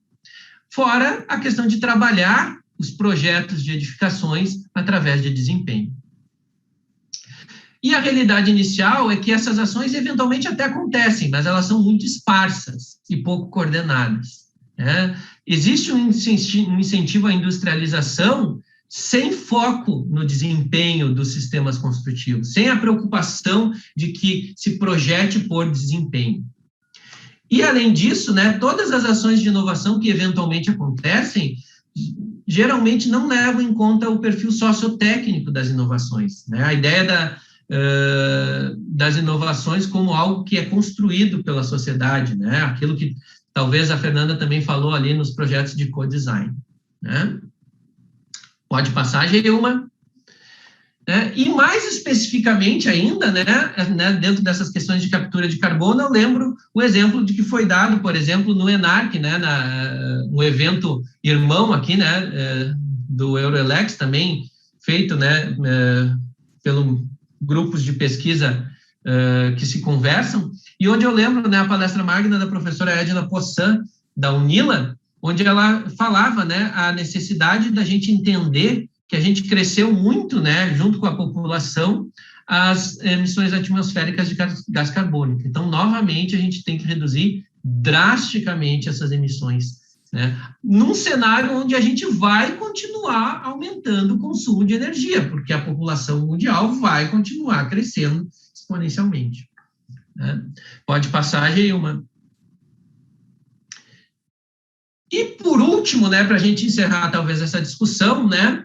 Fora a questão de trabalhar os projetos de edificações através de desempenho. E a realidade inicial é que essas ações eventualmente até acontecem, mas elas são muito esparsas e pouco coordenadas, né? Existe um incentivo à industrialização sem foco no desempenho dos sistemas construtivos, sem a preocupação de que se projete por desempenho. E, além disso, né, todas as ações de inovação que eventualmente acontecem, geralmente não levam em conta o perfil sociotécnico das inovações, né? A ideia das inovações como algo que é construído pela sociedade, né? Aquilo que talvez a Fernanda também falou ali nos projetos de co-design, né? Pode passar, Geilma. E mais especificamente ainda, né, dentro dessas questões de captura de carbono, eu lembro o exemplo de que foi dado, por exemplo, no ENARC, né, no evento irmão aqui, né, do EuroElex, também feito, né, pelo grupos de pesquisa que se conversam, e onde eu lembro, né, a palestra magna da professora Edna Poçan, da UNILA, onde ela falava, né, a necessidade da gente entender que a gente cresceu muito, né, junto com a população, as emissões atmosféricas de gás carbônico. Então, novamente, a gente tem que reduzir drasticamente essas emissões, né, num cenário onde a gente vai continuar aumentando o consumo de energia, porque a população mundial vai continuar crescendo exponencialmente, né? Pode passar, Geilma. E, por último, né, para a gente encerrar talvez essa discussão, né,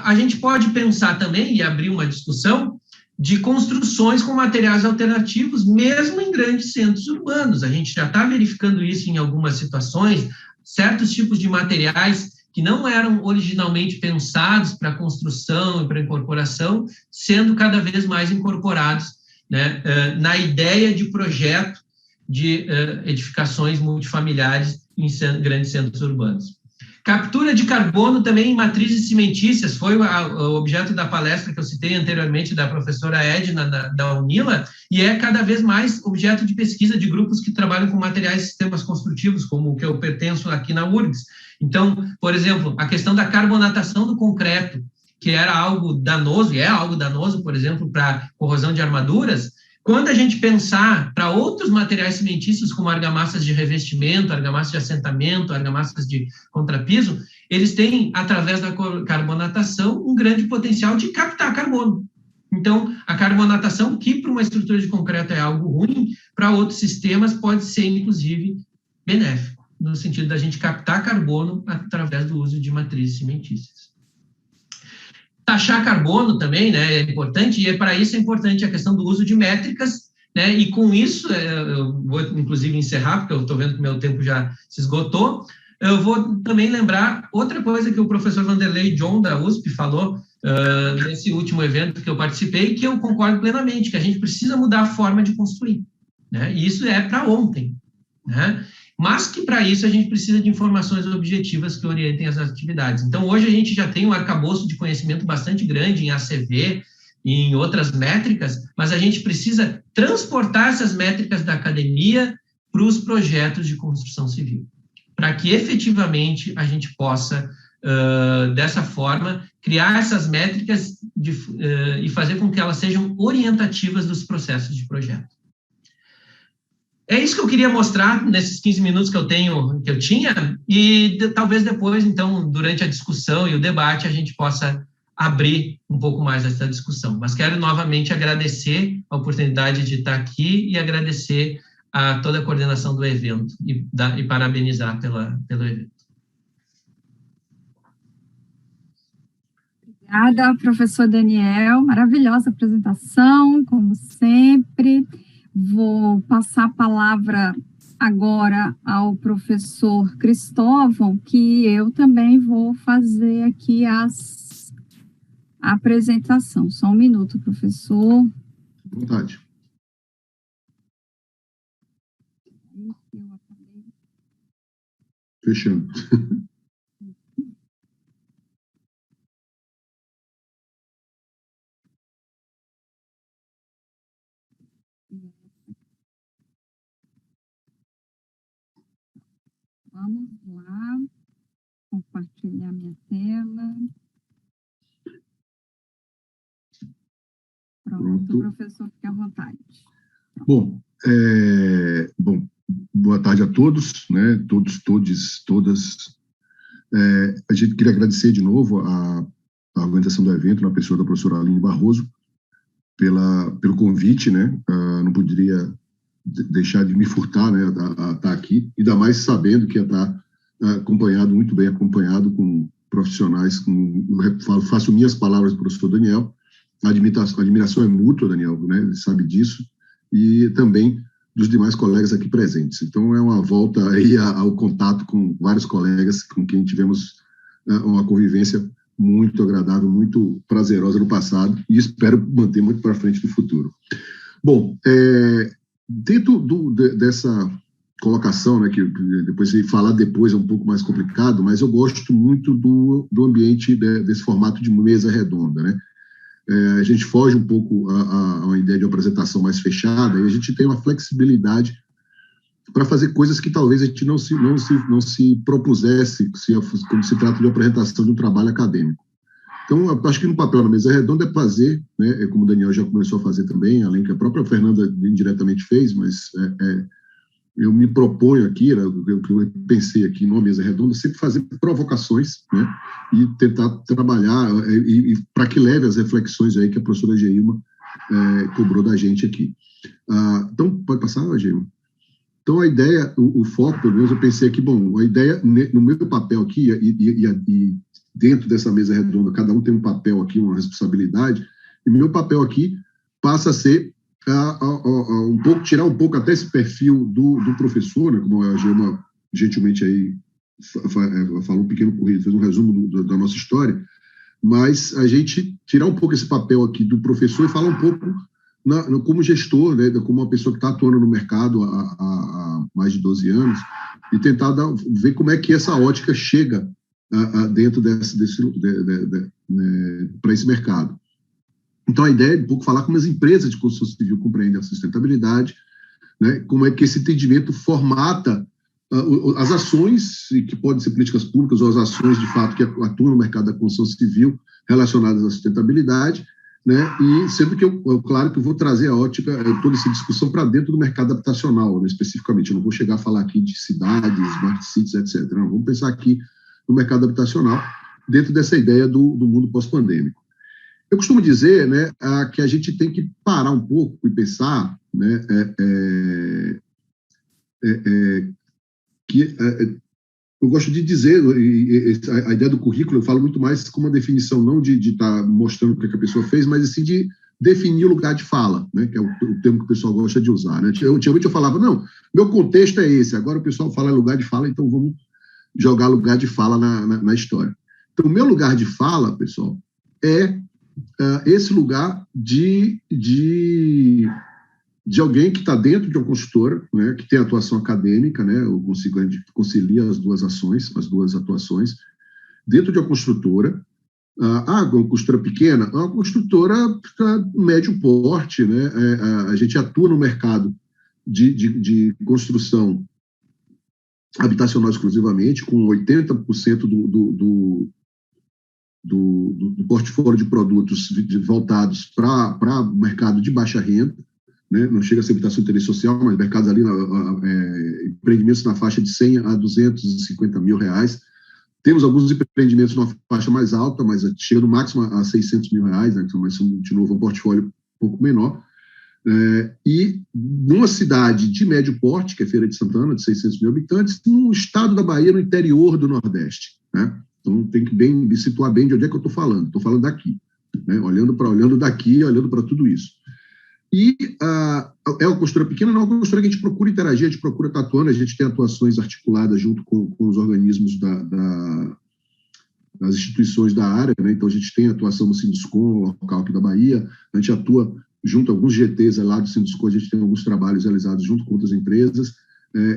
a gente pode pensar também e abrir uma discussão de construções com materiais alternativos, mesmo em grandes centros urbanos. A gente já está verificando isso em algumas situações, certos tipos de materiais que não eram originalmente pensados para construção e para incorporação, sendo cada vez mais incorporados, né, na ideia de projeto de edificações multifamiliares em grandes centros urbanos. Captura de carbono também em matrizes cimentícias, foi o objeto da palestra que eu citei anteriormente da professora Edna, da UNILA, e é cada vez mais objeto de pesquisa de grupos que trabalham com materiais e sistemas construtivos, como o que eu pertenço aqui na URGS. Então, por exemplo, a questão da carbonatação do concreto, que era algo danoso, e é algo danoso, por exemplo, para corrosão de armaduras. Quando a gente pensar para outros materiais cimentícios, como argamassas de revestimento, argamassas de assentamento, argamassas de contrapiso, eles têm, através da carbonatação, um grande potencial de captar carbono. Então, a carbonatação, que para uma estrutura de concreto é algo ruim, para outros sistemas pode ser, inclusive, benéfico, no sentido da gente captar carbono através do uso de matrizes cimentícias. Taxar carbono também, né, é importante, e para isso é importante a questão do uso de métricas, né, e com isso, eu vou inclusive encerrar, porque eu estou vendo que meu tempo já se esgotou, eu vou também lembrar outra coisa que o professor Vanderlei John, da USP, falou nesse último evento que eu participei, que eu concordo plenamente, que a gente precisa mudar a forma de construir, né, e isso é para ontem, né, mas que para isso a gente precisa de informações objetivas que orientem as atividades. Então, hoje a gente já tem um arcabouço de conhecimento bastante grande em ACV e em outras métricas, mas a gente precisa transportar essas métricas da academia para os projetos de construção civil, para que efetivamente a gente possa, dessa forma, criar essas métricas e fazer com que elas sejam orientativas dos processos de projeto. É isso que eu queria mostrar nesses 15 minutos que eu tinha, e talvez depois, então, durante a discussão e o debate, a gente possa abrir um pouco mais essa discussão. Mas quero novamente agradecer a oportunidade de estar aqui e agradecer a toda a coordenação do evento e parabenizar pelo evento.
Obrigada, professor Daniel, maravilhosa apresentação, como sempre. Vou passar a palavra agora ao professor Cristóvão, que eu também vou fazer aqui a apresentação. Só um minuto, professor.
À vontade. Fechando.
Vamos lá, compartilhar minha tela. Pronto, professor, fique à vontade.
Bom, boa tarde a todos, né, todas. A gente queria agradecer de novo a organização do evento, na pessoa da professora Aline Barroso, pelo convite, né, não poderia deixar de me furtar, né, a estar aqui, ainda mais sabendo que ia estar muito bem acompanhado com profissionais, faço minhas palavras do professor Daniel, a admiração é mútua, Daniel, né, ele sabe disso, e também dos demais colegas aqui presentes. Então, é uma volta aí ao contato com vários colegas com quem tivemos uma convivência muito agradável, muito prazerosa no passado, e espero manter muito para frente no futuro. Bom, dentro dessa colocação, né, que depois falar depois é um pouco mais complicado, mas eu gosto muito do ambiente desse formato de mesa redonda, né? a gente foge um pouco a uma ideia de uma apresentação mais fechada, e a gente tem uma flexibilidade para fazer coisas que talvez a gente não se propusesse quando se trata de uma apresentação de um trabalho acadêmico. Então, eu acho que no papel na mesa redonda é fazer, né, como o Daniel já começou a fazer também, além que a própria Fernanda indiretamente fez, mas eu me proponho aqui, o que eu pensei aqui numa mesa redonda, sempre fazer provocações, né, e tentar trabalhar para que leve as reflexões aí que a professora Geilma cobrou da gente aqui. Então, pode passar, Geilma? Então, a ideia, o foco, pelo menos, eu pensei aqui, bom, a ideia, no meu papel aqui, e dentro dessa mesa redonda, cada um tem um papel aqui, uma responsabilidade, e meu papel aqui passa a ser tirar um pouco até esse perfil do professor, né, como a Geilma gentilmente aí falou um pequeno currículo, fez um resumo da nossa história, mas a gente tirar um pouco esse papel aqui do professor e falar um pouco como gestor, né, como uma pessoa que está atuando no mercado há mais de 12 anos, e tentar ver como é que essa ótica chega dentro para esse mercado. Então, a ideia é um pouco falar como as empresas de construção civil compreendem a sustentabilidade, né, como é que esse entendimento formata as ações, que podem ser políticas públicas ou as ações, de fato, que atuam no mercado da construção civil relacionadas à sustentabilidade, né, e sendo que claro que eu vou trazer a ótica, toda essa discussão para dentro do mercado habitacional, né, especificamente. Eu não vou chegar a falar aqui de cidades, smart cities, etc. Não, vamos pensar aqui no mercado habitacional, dentro dessa ideia do mundo pós-pandêmico. Eu costumo dizer, né, que a gente tem que parar um pouco e pensar, né, que eu gosto de dizer, a ideia do currículo, eu falo muito mais como uma definição, não de estar mostrando o que a pessoa fez, mas assim de definir o lugar de fala, né, que é o termo que o pessoal gosta de usar. Né? Antigamente eu falava, não, meu contexto é esse, agora o pessoal fala lugar de fala, então vamos jogar lugar de fala na história. Então, o meu lugar de fala, pessoal, é esse lugar de alguém que está dentro de uma construtora, né, que tem atuação acadêmica, né, a gente concilia as duas atuações, dentro de uma construtora. Uma construtora pequena, uma construtora médio porte, né, a gente atua no mercado de construção habitacional exclusivamente, com 80% do portfólio de produtos voltados para o mercado de baixa renda, né? Não chega a ser habitação de interesse social, mas mercados ali, empreendimentos na faixa de 100 a 250 mil reais. Temos alguns empreendimentos numa faixa mais alta, mas chega no máximo a 600 mil reais, né? Então, mas, de novo, um portfólio um pouco menor. E numa cidade de médio porte, que é Feira de Santana, de 600 mil habitantes, no estado da Bahia, no interior do Nordeste, né? Então, tem que me situar bem de onde é que eu estou falando. Estou falando daqui, né? Olhando daqui, olhando para tudo isso. E é uma construtora pequena, não é uma construtora que a gente procura interagir, a gente procura estar atuando, a gente tem atuações articuladas junto com os organismos das instituições da área, né? Então, a gente tem atuação no Sinduscom, local aqui da Bahia, a gente atua junto a alguns GTs lá do Sinduscom, a gente tem alguns trabalhos realizados junto com outras empresas,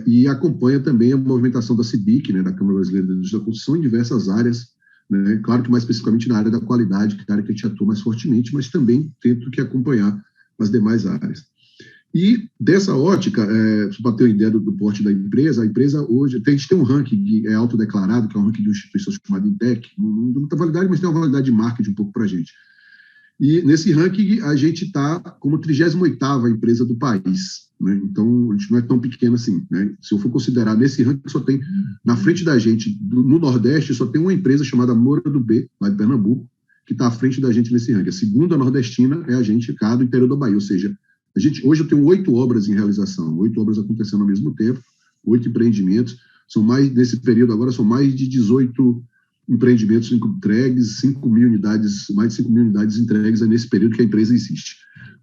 e acompanha também a movimentação da CIBIC, né, da Câmara Brasileira de Indústria da Construção, em diversas áreas, né, claro que mais especificamente na área da qualidade, que é a área que a gente atua mais fortemente, mas também tento que acompanhar as demais áreas. E dessa ótica, para ter uma ideia do porte da empresa, a empresa hoje, a gente tem um ranking que é autodeclarado, que é um ranking de uma instituição chamada Intec, não tem muita validade, mas tem uma validade de marketing um pouco para a gente. E nesse ranking a gente está como 38ª empresa do país, né? Então a gente não é tão pequeno assim, né? Se eu for considerar nesse ranking, só tem na frente da gente, no Nordeste, só tem uma empresa chamada Moura do B, lá de Pernambuco, que está à frente da gente nesse ranking. A segunda nordestina é a gente cá do interior da Bahia, ou seja, hoje eu tenho 8 obras em realização, 8 obras acontecendo ao mesmo tempo, 8 empreendimentos, nesse período agora são mais de 18 empreendimentos entregues, mais de 5 mil unidades entregues nesse período que a empresa existe.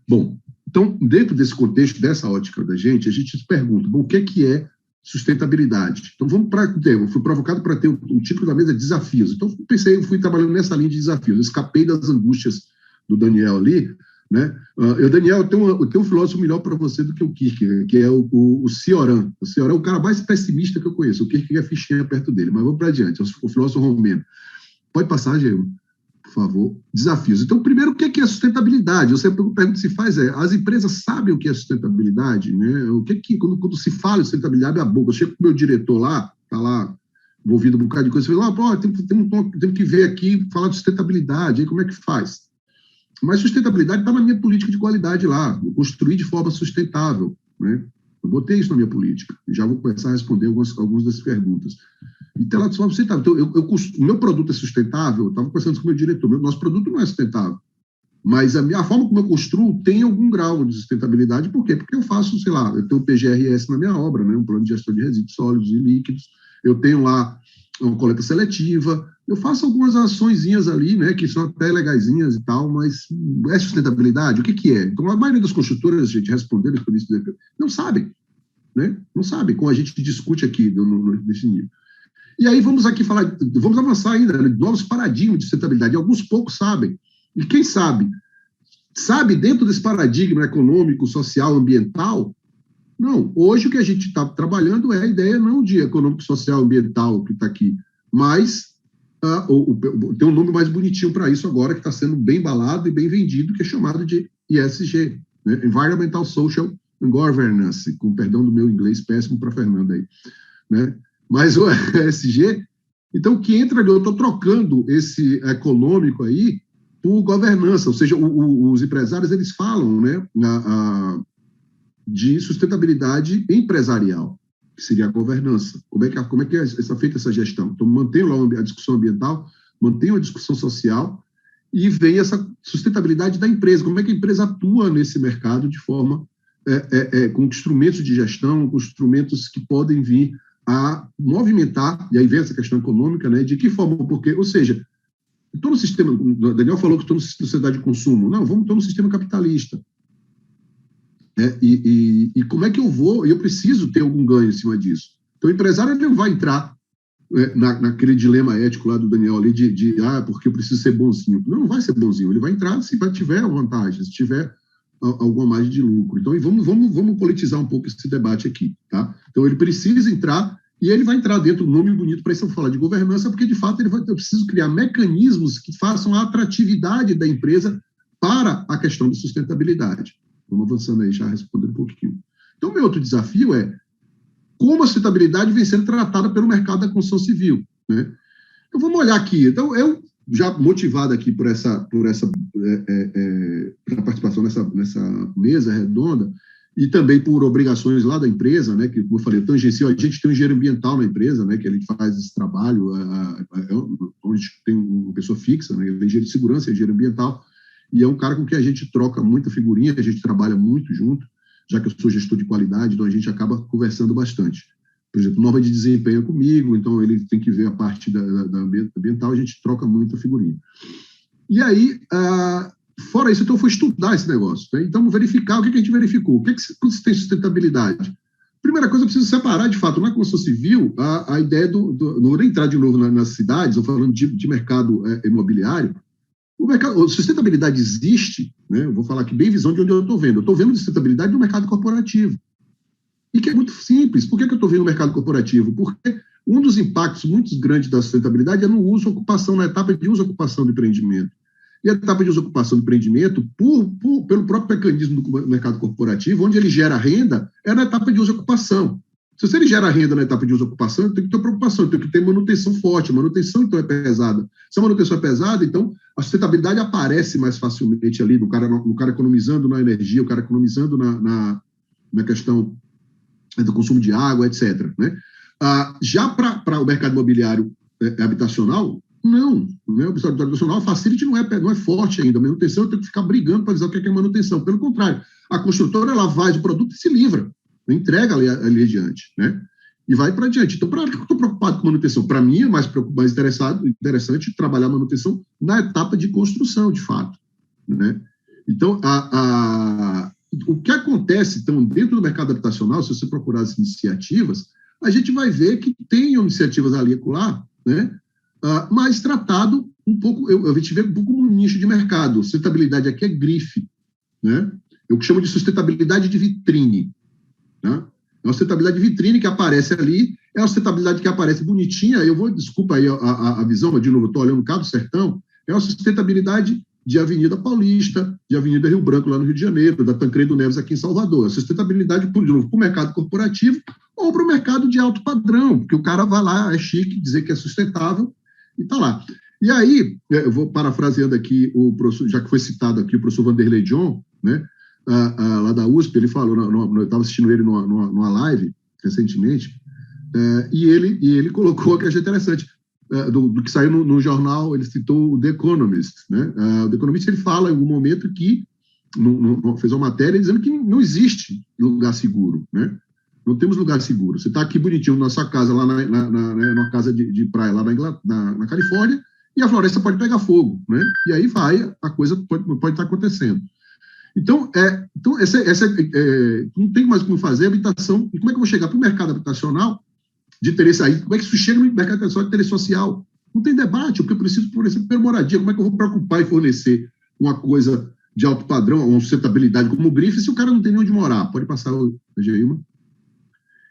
Bom, então, dentro desse contexto, dessa ótica da gente, a gente se pergunta, bom, o que é sustentabilidade? Então, vamos para o tema. Fui provocado para ter o título da mesa, desafios. Então, fui trabalhando nessa linha de desafios. Eu escapei das angústias do Daniel ali, né? Daniel, eu tenho um filósofo melhor para você do que o Kierkegaard, que é o Cioran. O Cioran é o cara mais pessimista que eu conheço. O Kierkegaard é fichinha perto dele, mas vamos para adiante. O filósofo romeno. Pode passar, Geo, por favor. Desafios. Então, primeiro, o que é sustentabilidade? Você pergunta se faz as empresas sabem o que é sustentabilidade, né? O que quando se fala de sustentabilidade, a boca. Eu chego com o meu diretor lá, está lá envolvido um bocado de coisa, você fala, tem que ver aqui, falar de sustentabilidade, aí como é que faz? Mas sustentabilidade está na minha política de qualidade lá, eu construir de forma sustentável, né? Eu botei isso na minha política, já vou começar a responder algumas das perguntas. E tem lá de forma sustentável. Então, o meu produto é sustentável, eu estava conversando com o meu diretor, nosso produto não é sustentável, mas a forma como eu construo tem algum grau de sustentabilidade. Por quê? Porque eu faço, sei lá, eu tenho o PGRS na minha obra, né? Um plano de gestão de resíduos sólidos e líquidos, eu tenho lá uma coleta seletiva, eu faço algumas açõezinhas ali, né, que são até legaisinhas e tal, mas é sustentabilidade? O que é? Então, a maioria das construtoras, gente, respondendo por isso, não sabem, né? Não sabem, como a gente discute aqui nesse nível. E aí vamos avançar ainda, né, novos paradigmas de sustentabilidade. Alguns poucos sabem. E quem sabe dentro desse paradigma econômico, social, ambiental. Não, hoje o que a gente está trabalhando é a ideia não de econômico, social, ambiental que está aqui, mas tem um nome mais bonitinho para isso agora, que está sendo bem balado e bem vendido, que é chamado de ESG, né? Environmental, Social and Governance, com perdão do meu inglês péssimo para Fernanda aí, né? Mas o ESG, então, que entra ali, eu estou trocando esse econômico aí por governança, ou seja, os empresários, eles falam, né, de sustentabilidade empresarial, que seria a governança. Como é que é feita essa gestão? Então, mantenho lá a discussão ambiental, mantenho a discussão social, e vem essa sustentabilidade da empresa. Como é que a empresa atua nesse mercado de forma, com instrumentos de gestão, com instrumentos que podem vir a movimentar, e aí vem essa questão econômica, né, de que forma, porque, ou seja, todo o sistema, o Daniel falou que estou na sociedade de consumo, não, estou no sistema capitalista. E como é que eu preciso ter algum ganho em cima disso? Então, o empresário não vai entrar naquele dilema ético lá do Daniel ali porque eu preciso ser bonzinho. Não vai ser bonzinho, ele vai entrar se tiver vantagem, se tiver alguma margem de lucro. Então, vamos politizar um pouco esse debate aqui, tá? Então, ele precisa entrar, e ele vai entrar dentro do nome bonito para isso falar de governança, porque, de fato, eu preciso criar mecanismos que façam a atratividade da empresa para a questão de sustentabilidade. Vamos avançando aí, já respondendo um pouquinho. Então, meu outro desafio é como a sustentabilidade vem sendo tratada pelo mercado da construção civil, né? Então, vamos olhar aqui. Então, eu, já motivado aqui por essa participação nessa mesa redonda, e também por obrigações lá da empresa, né, que, como eu falei, tangencial, a gente tem um engenheiro ambiental na empresa, né, que ele faz esse trabalho, onde tem uma pessoa fixa, né, ele é engenheiro de segurança, é engenheiro ambiental, e é um cara com quem a gente troca muita figurinha, a gente trabalha muito junto, já que eu sou gestor de qualidade, então a gente acaba conversando bastante. Por exemplo, norma de desempenho é comigo, então ele tem que ver a parte da ambiental, a gente troca muita figurinha. E aí, fora isso, então eu fui estudar esse negócio, né? Então, verificar o que a gente verificou. O que se tem sustentabilidade? Primeira coisa, eu preciso separar, de fato, na construção civil, a ideia não vou entrar de novo nas cidades, ou falando de mercado imobiliário. A sustentabilidade existe, né? Eu vou falar aqui bem visão de onde eu estou vendo. Eu estou vendo sustentabilidade no mercado corporativo. E que é muito simples. Por que eu estou vendo no mercado corporativo? Porque um dos impactos muito grandes da sustentabilidade é no uso e ocupação, na etapa de uso e ocupação do empreendimento. E a etapa de uso e ocupação do empreendimento, pelo próprio mecanismo do mercado corporativo, onde ele gera renda, é na etapa de uso e ocupação. Se ele gera renda na etapa de uso e ocupação, tem que ter preocupação, tem que ter manutenção forte. A manutenção, então, é pesada. Se a manutenção é pesada, então, a sustentabilidade aparece mais facilmente ali, no cara economizando na energia, o cara economizando na questão do consumo de água, etc. Né? Já para o mercado imobiliário habitacional, não. O mercado habitacional, a facility não é forte ainda. A manutenção, eu tenho que ficar brigando para dizer o que é manutenção. Pelo contrário, a construtora, ela faz o produto e se livra. Entrega ali adiante, né? E vai para adiante. Então, para que eu estou preocupado com manutenção? Para mim, é mais interessante trabalhar a manutenção na etapa de construção, de fato, né? Então, o que acontece, então, dentro do mercado habitacional, se você procurar as iniciativas, a gente vai ver que tem iniciativas ali e acolá, né? Mas tratado um pouco, a gente vê um pouco como um nicho de mercado. Sustentabilidade aqui é grife, né? Eu chamo de sustentabilidade de vitrine. Né? É uma sustentabilidade de vitrine que aparece ali, é uma sustentabilidade que aparece bonitinha. Desculpa aí a visão, mas de novo, eu estou olhando o Cabo Sertão, É a sustentabilidade de Avenida Paulista, de Avenida Rio Branco, lá no Rio de Janeiro, da Tancredo Neves aqui em Salvador. A sustentabilidade, de novo, para o mercado corporativo ou para o mercado de alto padrão, porque o cara vai lá, é chique, dizer que é sustentável e está lá. E aí, eu vou parafraseando aqui, já que foi citado aqui o professor Vanderlei John, né, lá da USP, ele falou, eu estava assistindo ele numa live recentemente, e ele colocou que achei interessante, do que saiu no jornal, ele citou o The Economist, né? O The Economist, ele fala em algum momento que fez uma matéria dizendo que não existe lugar seguro, né? Não temos lugar seguro. Você está aqui bonitinho na sua casa, lá numa casa de praia lá na Califórnia, e a floresta pode pegar fogo, né? E aí a coisa pode estar acontecendo. Então não tem mais como fazer habitação. E como é que eu vou chegar para o mercado habitacional de interesse aí? Como é que isso chega no mercado habitacional de interesse social? Não tem debate, porque eu preciso, por exemplo, ter moradia. Como é que eu vou preocupar e fornecer uma coisa de alto padrão, uma sustentabilidade como o Grife, se o cara não tem nem onde morar? Pode passar o Geilma.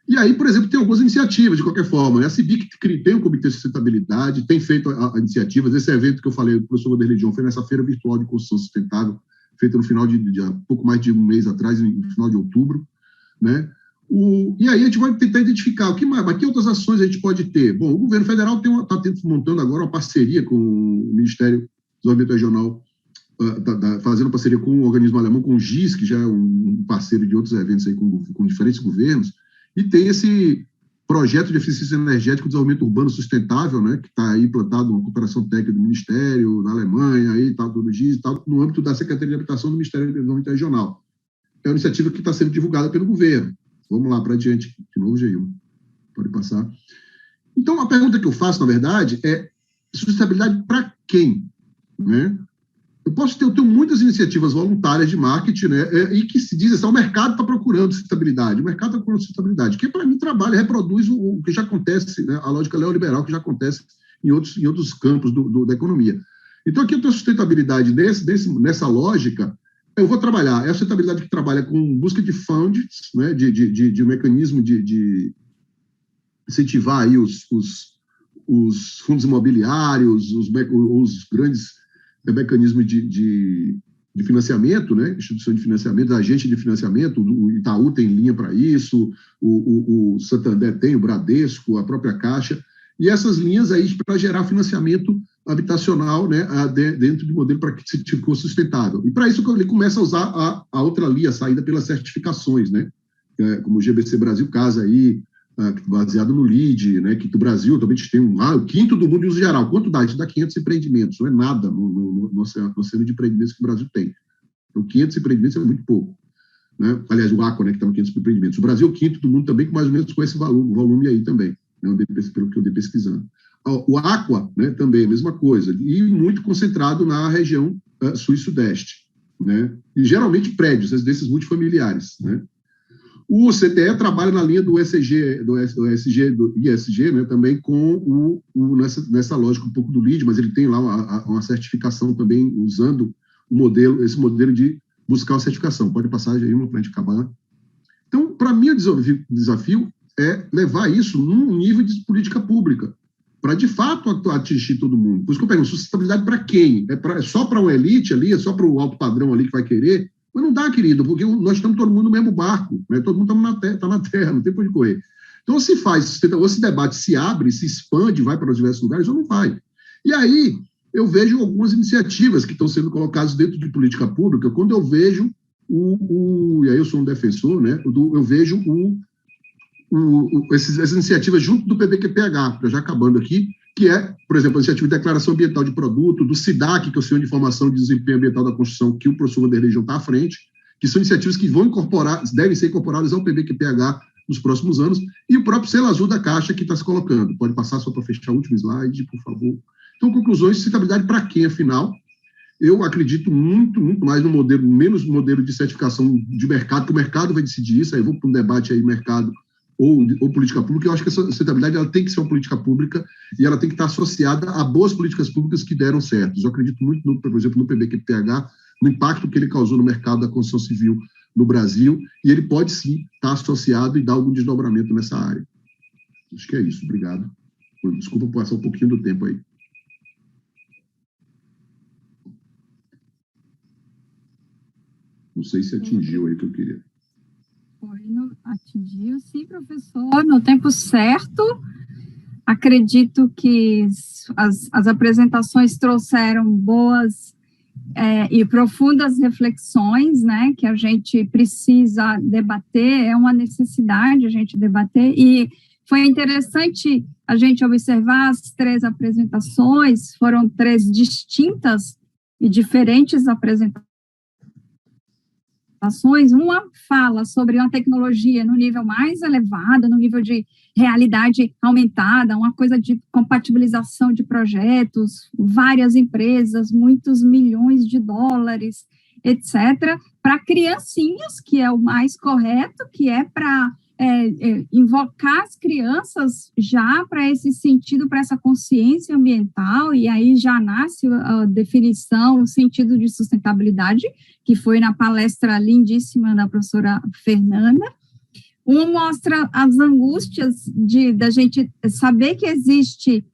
E aí, por exemplo, tem algumas iniciativas, de qualquer forma. A CIBIC tem um comitê de sustentabilidade, tem feito iniciativas. Esse evento que eu falei, o professor Vanderlei John, foi nessa feira virtual de construção sustentável, feita no final de pouco mais de um mês atrás, no final de outubro, né? E aí a gente vai tentar identificar o que mais, mas que outras ações a gente pode ter. Bom, o governo federal está montando agora uma parceria com o Ministério do Desenvolvimento Regional, fazendo parceria com o organismo alemão, com o GIS, que já é um parceiro de outros eventos aí com diferentes governos, e tem esse projeto de eficiência energética e desenvolvimento urbano sustentável, né, que está aí implantado uma cooperação técnica do Ministério, da Alemanha, aí, tá, do GIS, tá, no âmbito da Secretaria de Habitação do Ministério do Desenvolvimento Regional. É uma iniciativa que está sendo divulgada pelo governo. Vamos lá para adiante, de novo, Geilma. Pode passar. Então, a pergunta que eu faço, na verdade, é sustentabilidade para quem? Né? Eu tenho muitas iniciativas voluntárias de marketing, né, e que se diz assim, o mercado está procurando sustentabilidade, o mercado está procurando sustentabilidade, que para mim trabalha, reproduz o que já acontece, né, a lógica neoliberal que já acontece em outros campos da economia. Então, aqui eu tenho sustentabilidade nessa lógica. Eu vou trabalhar, é a sustentabilidade que trabalha com busca de funds, né, de um mecanismo de incentivar aí os fundos imobiliários, os grandes mecanismos de financiamento, né, instituição de financiamento, agente de financiamento, o Itaú tem linha para isso, o Santander tem, o Bradesco, a própria Caixa, e essas linhas aí para gerar financiamento habitacional, né, dentro de modelo para que se fosse sustentável. E para isso ele começa a usar a outra linha, a saída pelas certificações, né, como o GBC Brasil Casa aí, baseado no LEED, né, que do Brasil também tem o quinto do mundo em uso geral. Quanto dá? Isso dá 500 empreendimentos, não é nada no oceano de empreendimentos que o Brasil tem. Então, 500 empreendimentos é muito pouco. Né? Aliás, o Aqua, né, que está no 500 empreendimentos. O Brasil é o quinto do mundo também, com mais ou menos com esse volume aí também, né, pelo que eu andei pesquisando. O Aqua, né, também a mesma coisa, e muito concentrado na região sul e sudeste, né, e geralmente prédios desses multifamiliares, né. O CTE trabalha na linha do ESG, do ISG, né, também com nessa lógica um pouco do LEED, mas ele tem lá uma certificação também usando esse modelo de buscar uma certificação. Pode passar aí para a gente acabar. Então, para mim, o desafio é levar isso num nível de política pública, para, de fato, atingir todo mundo. Por isso que eu pergunto, sustentabilidade para quem? É só para uma elite ali? É só para o alto padrão ali que vai querer? Mas não dá, querido, porque nós estamos todo mundo no mesmo barco, né? Todo mundo está na terra, não tem para onde correr. Então, ou esse debate se abre, se expande, vai para os diversos lugares, ou não vai. E aí, eu vejo algumas iniciativas que estão sendo colocadas dentro de política pública, quando eu vejo e aí eu sou um defensor, né? Eu vejo essas iniciativas junto do PBQPH, já acabando aqui, que é, por exemplo, a iniciativa de declaração ambiental de produto, do SIDAC, que é o Sistema de Informação de Desempenho Ambiental da Construção, que o professor Vanderlei já está à frente, que são iniciativas que devem ser incorporadas ao PBQPH nos próximos anos, e o próprio selo azul da Caixa que está se colocando. Pode passar só para fechar o último slide, por favor. Então, conclusões, sustentabilidade para quem, afinal? Eu acredito muito mais no modelo, menos no modelo de certificação de mercado, que o mercado vai decidir isso, aí vou para um debate aí, mercado ou política pública. Eu acho que essa sustentabilidade ela tem que ser uma política pública e ela tem que estar associada a boas políticas públicas que deram certo. Eu acredito muito, por exemplo, no PBQPH, no impacto que ele causou no mercado da construção civil no Brasil, e ele pode sim estar associado e dar algum desdobramento nessa área. Acho que é isso. Obrigado. Desculpa passar um pouquinho do tempo aí. Não sei se atingiu aí o que eu queria.
Atingiu, sim, professor, no tempo certo. Acredito que as apresentações trouxeram boas e profundas reflexões, né, que a gente precisa debater, é uma necessidade a gente debater, e foi interessante a gente observar as 3 apresentações, foram 3 distintas e diferentes apresentações. Uma fala sobre uma tecnologia no nível mais elevado, no nível de realidade aumentada, uma coisa de compatibilização de projetos, várias empresas, muitos milhões de dólares, etc., para criancinhas, que é o mais correto, que é para invocar as crianças já para esse sentido, para essa consciência ambiental, e aí já nasce a definição, o sentido de sustentabilidade, que foi na palestra lindíssima da professora Fernanda. Mostra as angústias da gente saber que existe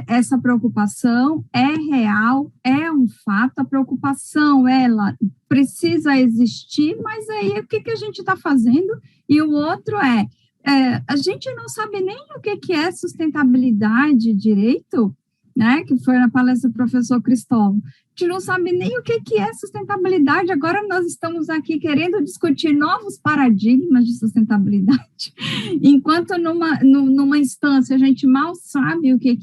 essa preocupação, é real, é um fato, a preocupação, ela precisa existir, mas aí o que a gente está fazendo? E o outro a gente não sabe nem o que é sustentabilidade direito, né, que foi na palestra do professor Cristóvão. A gente não sabe nem o que é sustentabilidade, agora nós estamos aqui querendo discutir novos paradigmas de sustentabilidade, enquanto numa instância a gente mal sabe o que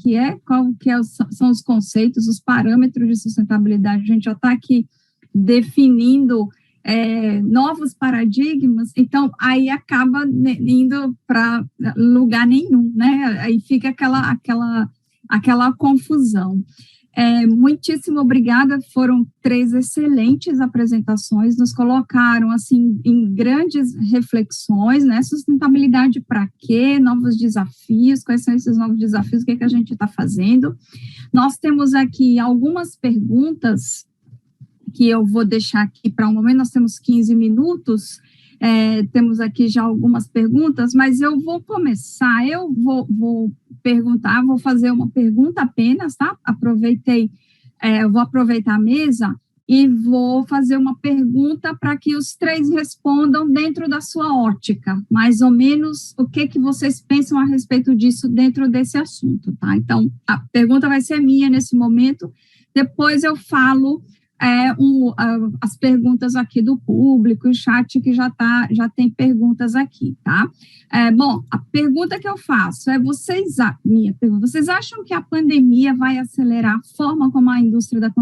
são os conceitos, os parâmetros de sustentabilidade, a gente já está aqui definindo novos paradigmas, então aí acaba indo para lugar nenhum, né, aí fica aquela confusão. Muitíssimo obrigada, foram 3 excelentes apresentações, nos colocaram, assim, em grandes reflexões, né, sustentabilidade para quê, novos desafios, quais são esses novos desafios, o que a gente está fazendo. Nós temos aqui algumas perguntas que eu vou deixar aqui para um momento, nós temos 15 minutos, temos aqui já algumas perguntas, mas eu vou começar, eu vou perguntar, vou fazer uma pergunta apenas, tá? Eu vou aproveitar a mesa e vou fazer uma pergunta para que os 3 respondam dentro da sua ótica, mais ou menos o que vocês pensam a respeito disso dentro desse assunto, tá? Então, a pergunta vai ser minha nesse momento, depois eu falo as perguntas aqui do público, o chat que já tem perguntas aqui, tá? Bom, a pergunta que eu faço vocês acham que a pandemia vai acelerar a forma como a indústria da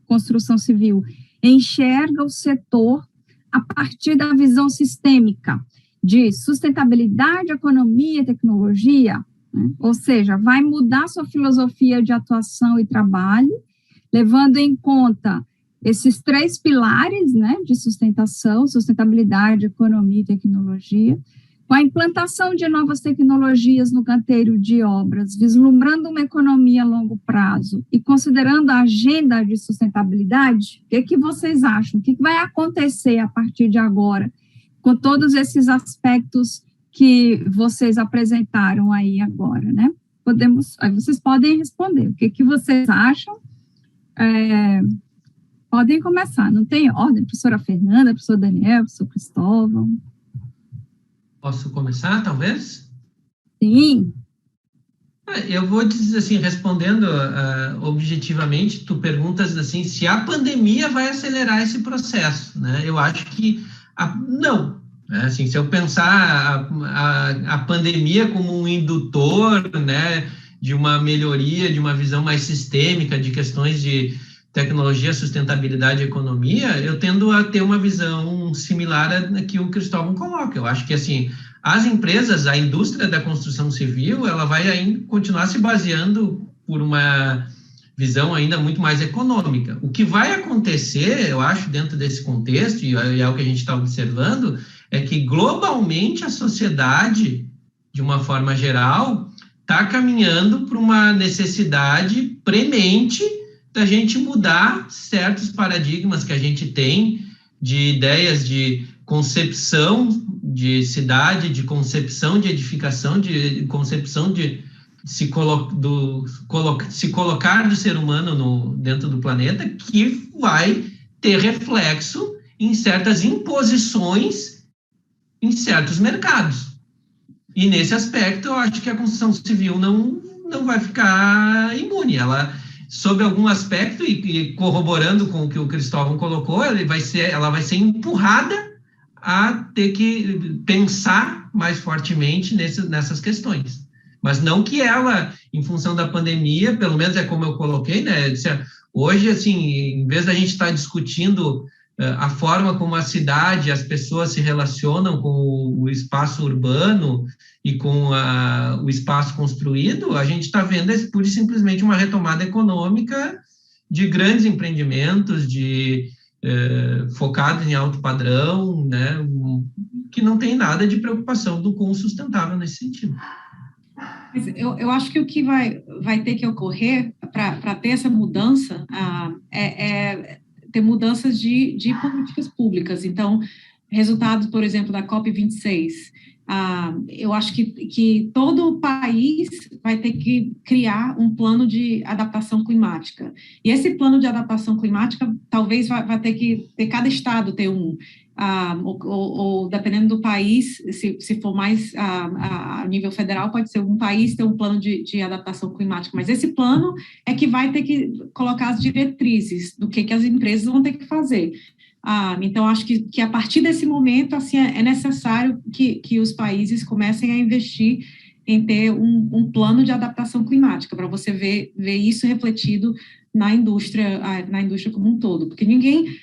construção civil enxerga o setor a partir da visão sistêmica de sustentabilidade, economia e tecnologia? Né? Ou seja, vai mudar sua filosofia de atuação e trabalho, levando em conta esses 3 pilares, né, de sustentabilidade, economia e tecnologia, com a implantação de novas tecnologias no canteiro de obras, vislumbrando uma economia a longo prazo e considerando a agenda de sustentabilidade, o que vocês acham? O que vai acontecer a partir de agora, com todos esses aspectos que vocês apresentaram aí agora, né? Aí vocês podem responder, o que vocês acham? Podem começar, não tem ordem, professora Fernanda, professor Daniel, professor Cristóvão.
Posso começar, talvez?
Sim.
Eu vou dizer assim, respondendo objetivamente, tu perguntas assim, se a pandemia vai acelerar esse processo, né? Eu acho que não. Né? Assim, se eu pensar a pandemia como um indutor, né, de uma melhoria, de uma visão mais sistêmica de questões de tecnologia, sustentabilidade e economia, eu tendo a ter uma visão similar a que o Cristóvão coloca. Eu acho que, assim, as empresas, a indústria da construção civil, ela vai ainda continuar se baseando por uma visão ainda muito mais econômica. O que vai acontecer, eu acho, dentro desse contexto, e é o que a gente está observando, é que globalmente a sociedade, de uma forma geral, está caminhando para uma necessidade premente da gente mudar certos paradigmas que a gente tem de ideias de concepção de cidade, de concepção de edificação, de concepção de se colocar do ser humano dentro do planeta, que vai ter reflexo em certas imposições em certos mercados. E nesse aspecto, eu acho que a construção civil não vai ficar imune. Ela, sob algum aspecto, e corroborando com o que o Cristóvão colocou, ela vai ser empurrada a ter que pensar mais fortemente nessas questões. Mas não que ela, em função da pandemia, pelo menos é como eu coloquei, né? Hoje, assim, em vez da gente estar discutindo a forma como a cidade, as pessoas se relacionam com o espaço urbano e com o espaço construído, a gente está vendo pura e simplesmente uma retomada econômica de grandes empreendimentos, focados em alto padrão, né, que não tem nada de preocupação com o sustentável nesse sentido.
Mas eu acho que o que vai ter que ocorrer para ter essa mudança é ter mudanças de políticas públicas. Então, resultados, por exemplo, da COP26, eu acho que todo o país vai ter que criar um plano de adaptação climática. E esse plano de adaptação climática talvez vai ter que ter cada estado ter um. Ou dependendo do país, se for mais a nível federal, pode ser um país ter um plano de adaptação climática, mas esse plano é que vai ter que colocar as diretrizes do que as empresas vão ter que fazer. Então, acho que a partir desse momento, assim, é necessário que os países comecem a investir em ter um plano de adaptação climática, para você ver isso refletido na indústria como um todo, porque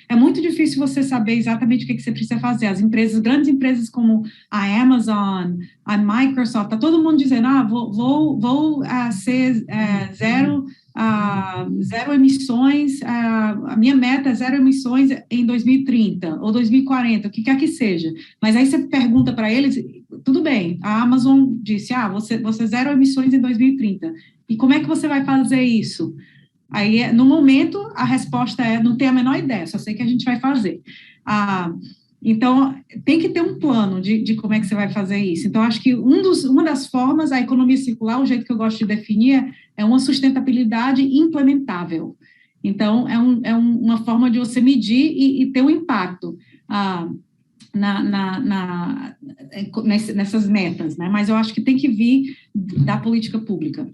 é muito difícil você saber exatamente o que você precisa fazer. As empresas, grandes empresas como a Amazon, a Microsoft, tá todo mundo dizendo, vou ser zero emissões, a minha meta é zero emissões em 2030 ou 2040, o que quer que seja. Mas aí você pergunta para eles, tudo bem, a Amazon disse, você zero emissões em 2030. E como é que você vai fazer isso? Aí, no momento, a resposta é, não tenho a menor ideia, só sei que a gente vai fazer. Então, tem que ter um plano de como é que você vai fazer isso. Então, acho que uma das formas, a economia circular, o jeito que eu gosto de definir, é uma sustentabilidade implementável. Então, é uma forma de você medir e ter um impacto nessas metas, né? Mas eu acho que tem que vir da política pública.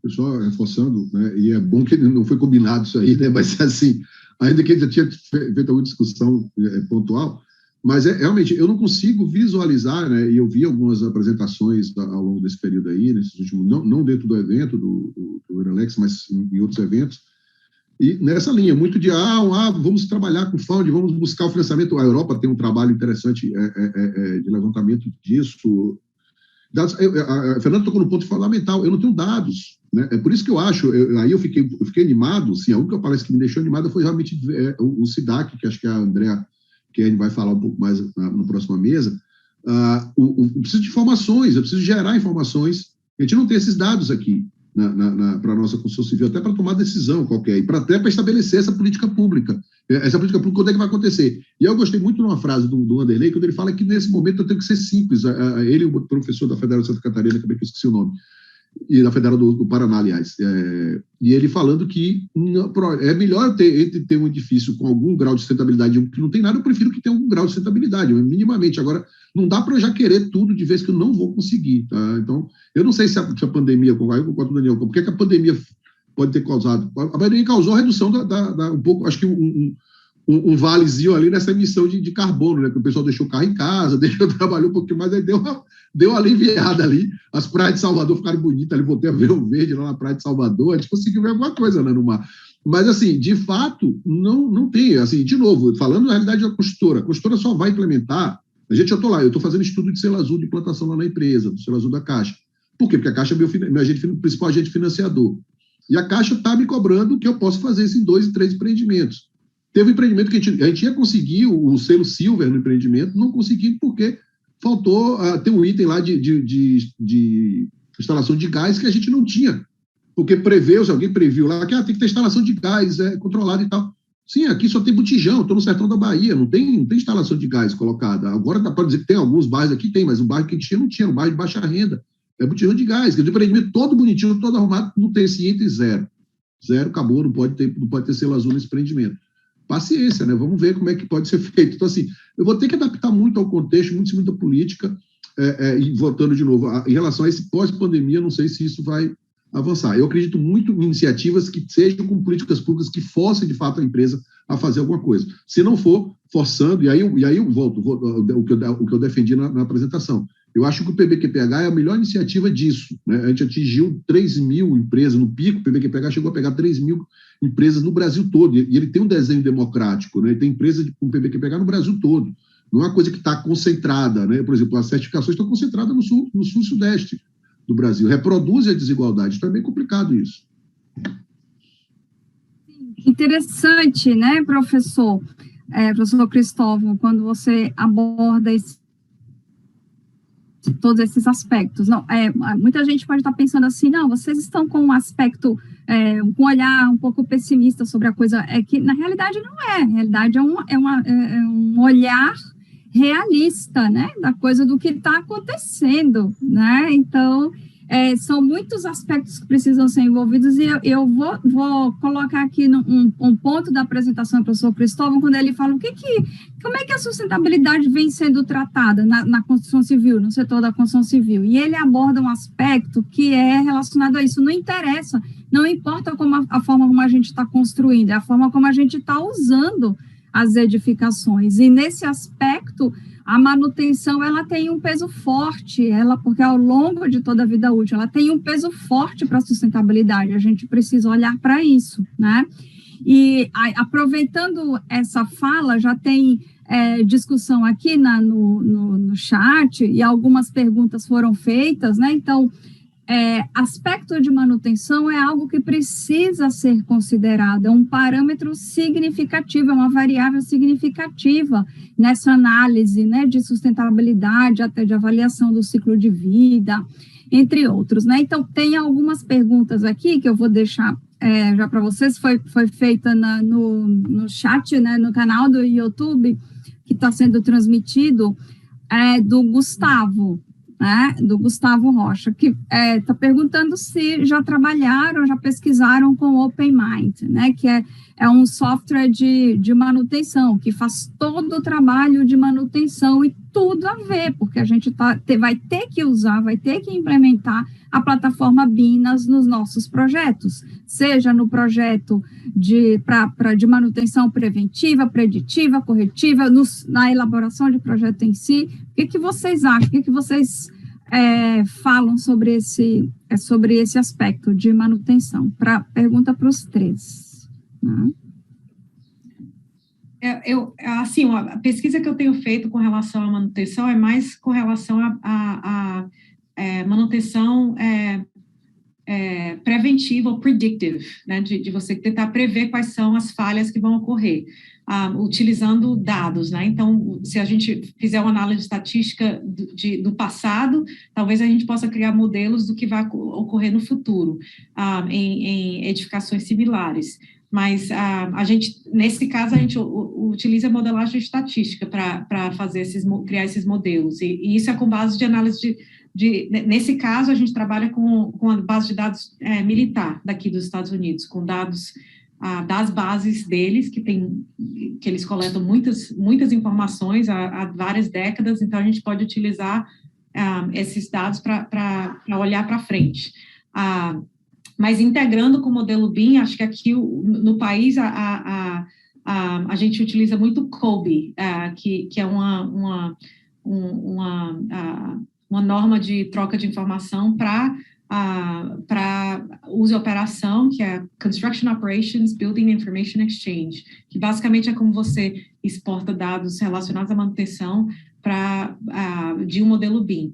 Só reforçando, né, e é bom que não foi combinado isso aí, né, mas assim, ainda que a gente já tinha feito alguma discussão pontual, mas realmente eu não consigo visualizar, né, e eu vi algumas apresentações ao longo desse período aí, nesses últimos, não dentro do evento do Eurelex, mas em outros eventos, e nessa linha, muito de, vamos trabalhar com funding, vamos buscar o financiamento. A Europa tem um trabalho interessante de levantamento disso. Dados, a Fernanda tocou no ponto fundamental, eu não tenho dados, né? É por isso que eu acho, aí eu fiquei animado, assim, a única palestra que me deixou animado foi realmente o SIDAC, que acho que a Andrea Kern vai falar um pouco mais na próxima mesa. Eu preciso de informações, eu preciso gerar informações, a gente não tem esses dados aqui para a nossa construção civil, até para tomar decisão qualquer, e até para estabelecer essa política pública. Essa política pública, quando é que vai acontecer? E eu gostei muito de uma frase do Anderley, quando ele fala que nesse momento eu tenho que ser simples. Ele, o professor da Federal de Santa Catarina, também que eu esqueci o nome, e da Federal do Paraná, aliás. E ele falando que é melhor ter um edifício com algum grau de sustentabilidade que não tem nada, eu prefiro que tenha algum grau de sustentabilidade, minimamente. Agora, não dá para eu já querer tudo de vez que eu não vou conseguir. Tá? Então, eu não sei se a pandemia, eu concordo com o Daniel, por que a pandemia pode ter causado? A pandemia causou a redução um pouco, acho que um valezinho ali nessa emissão de carbono, né? Que o pessoal deixou o carro em casa, trabalhou um pouquinho mais, aí deu uma aliviada ali. As praias de Salvador ficaram bonitas, ali voltei a ver o verde lá na praia de Salvador, a gente conseguiu ver alguma coisa, né, no mar. Mas, assim, de fato, não tem. Assim, de novo, falando na realidade da construtora, a construtora só vai implementar. Eu estou fazendo estudo de selo azul de implantação lá na empresa, do selo azul da Caixa. Por quê? Porque a Caixa é meu principal agente financiador. E a Caixa está me cobrando que eu posso fazer isso em 2 e 3 empreendimentos. Teve um empreendimento que a gente ia conseguir o selo Silver no empreendimento, não consegui porque faltou ter um item lá de instalação de gás que a gente não tinha. Porque alguém previu lá que tem que ter instalação de gás controlada e tal. Sim, aqui só tem botijão, estou no sertão da Bahia, não tem instalação de gás colocada. Agora dá para dizer que tem alguns bairros aqui, tem, mas o bairro que a gente tinha não tinha, um bairro de baixa renda. É botijão de gás, que o empreendimento todo bonitinho, todo arrumado, não tem esse item, zero. Zero, acabou, não pode ter selo azul nesse empreendimento. paciência, né? Vamos ver como é que pode ser feito. Então, assim, eu vou ter que adaptar muito ao contexto, muita política, e voltando de novo, em relação a esse pós-pandemia, não sei se isso vai avançar. Eu acredito muito em iniciativas que sejam com políticas públicas que forcem, de fato, a empresa a fazer alguma coisa. Se não for forçando, e aí eu volto o que eu defendi na apresentação. Eu acho que o PBQPH é a melhor iniciativa disso, né? A gente atingiu 3 mil empresas no pico, o PBQPH chegou a pegar 3 mil empresas no Brasil todo, e ele tem um desenho democrático, né? Ele tem empresas com PBQPH no Brasil todo. Não é uma coisa que está concentrada, né? Por exemplo, as certificações estão concentradas no sul e sudeste do Brasil. Reproduz a desigualdade. Então é bem complicado isso.
Interessante, né, professor Cristóvão, quando você aborda todos esses aspectos. Não, muita gente pode estar pensando assim, não, vocês estão com um aspecto, com um olhar um pouco pessimista sobre a coisa, é que na realidade não é, na realidade é um olhar realista, né, da coisa do que está acontecendo, né, então são muitos aspectos que precisam ser envolvidos, e eu vou colocar aqui um ponto da apresentação do professor Cristóvão, quando ele fala como é que a sustentabilidade vem sendo tratada na construção civil, no setor da construção civil, e ele aborda um aspecto que é relacionado a isso. Não importa a forma como a gente está construindo, é a forma como a gente está usando as edificações, e nesse aspecto a manutenção, ela tem um peso forte, porque ao longo de toda a vida útil, ela tem um peso forte para a sustentabilidade, a gente precisa olhar para isso, né? E aproveitando essa fala, já tem discussão aqui no chat, e algumas perguntas foram feitas, né? Então, aspecto de manutenção é algo que precisa ser considerado, é um parâmetro significativo, é uma variável significativa nessa análise, né, de sustentabilidade, até de avaliação do ciclo de vida, entre outros, né? Então, tem algumas perguntas aqui que eu vou deixar já para vocês, foi feita no chat, né, no canal do YouTube, que está sendo transmitido, do Gustavo, né, do Gustavo Rocha, que está perguntando se já trabalharam, já pesquisaram com o OpenMind, né, que é um software de manutenção, que faz todo o trabalho de manutenção e tudo a ver, porque a gente vai ter que usar, vai ter que implementar a plataforma BIM nos nossos projetos, seja no projeto de manutenção preventiva, preditiva, corretiva, na elaboração de projeto em si. O que vocês acham? O que vocês falam sobre esse aspecto de manutenção? Pergunta para os três. Né?
Assim, a pesquisa que eu tenho feito com relação à manutenção é mais com relação a manutenção preventiva ou predictive, né, de você tentar prever quais são as falhas que vão ocorrer, utilizando dados, né? Então, se a gente fizer uma análise estatística do passado, talvez a gente possa criar modelos do que vai ocorrer no futuro, em edificações similares. Mas nesse caso, a gente utiliza modelagem estatística para criar esses modelos, e isso é com base de análise nesse caso, a gente trabalha com a base de dados militar daqui dos Estados Unidos, com dados das bases deles, que eles coletam muitas informações há várias décadas, então a gente pode utilizar esses dados para olhar para frente. Mas integrando com o modelo BIM, acho que aqui no país a gente utiliza muito COBE, que é uma norma de troca de informação para uso e operação, que é Construction Operations Building Information Exchange, que basicamente é como você exporta dados relacionados à manutenção de um modelo BIM.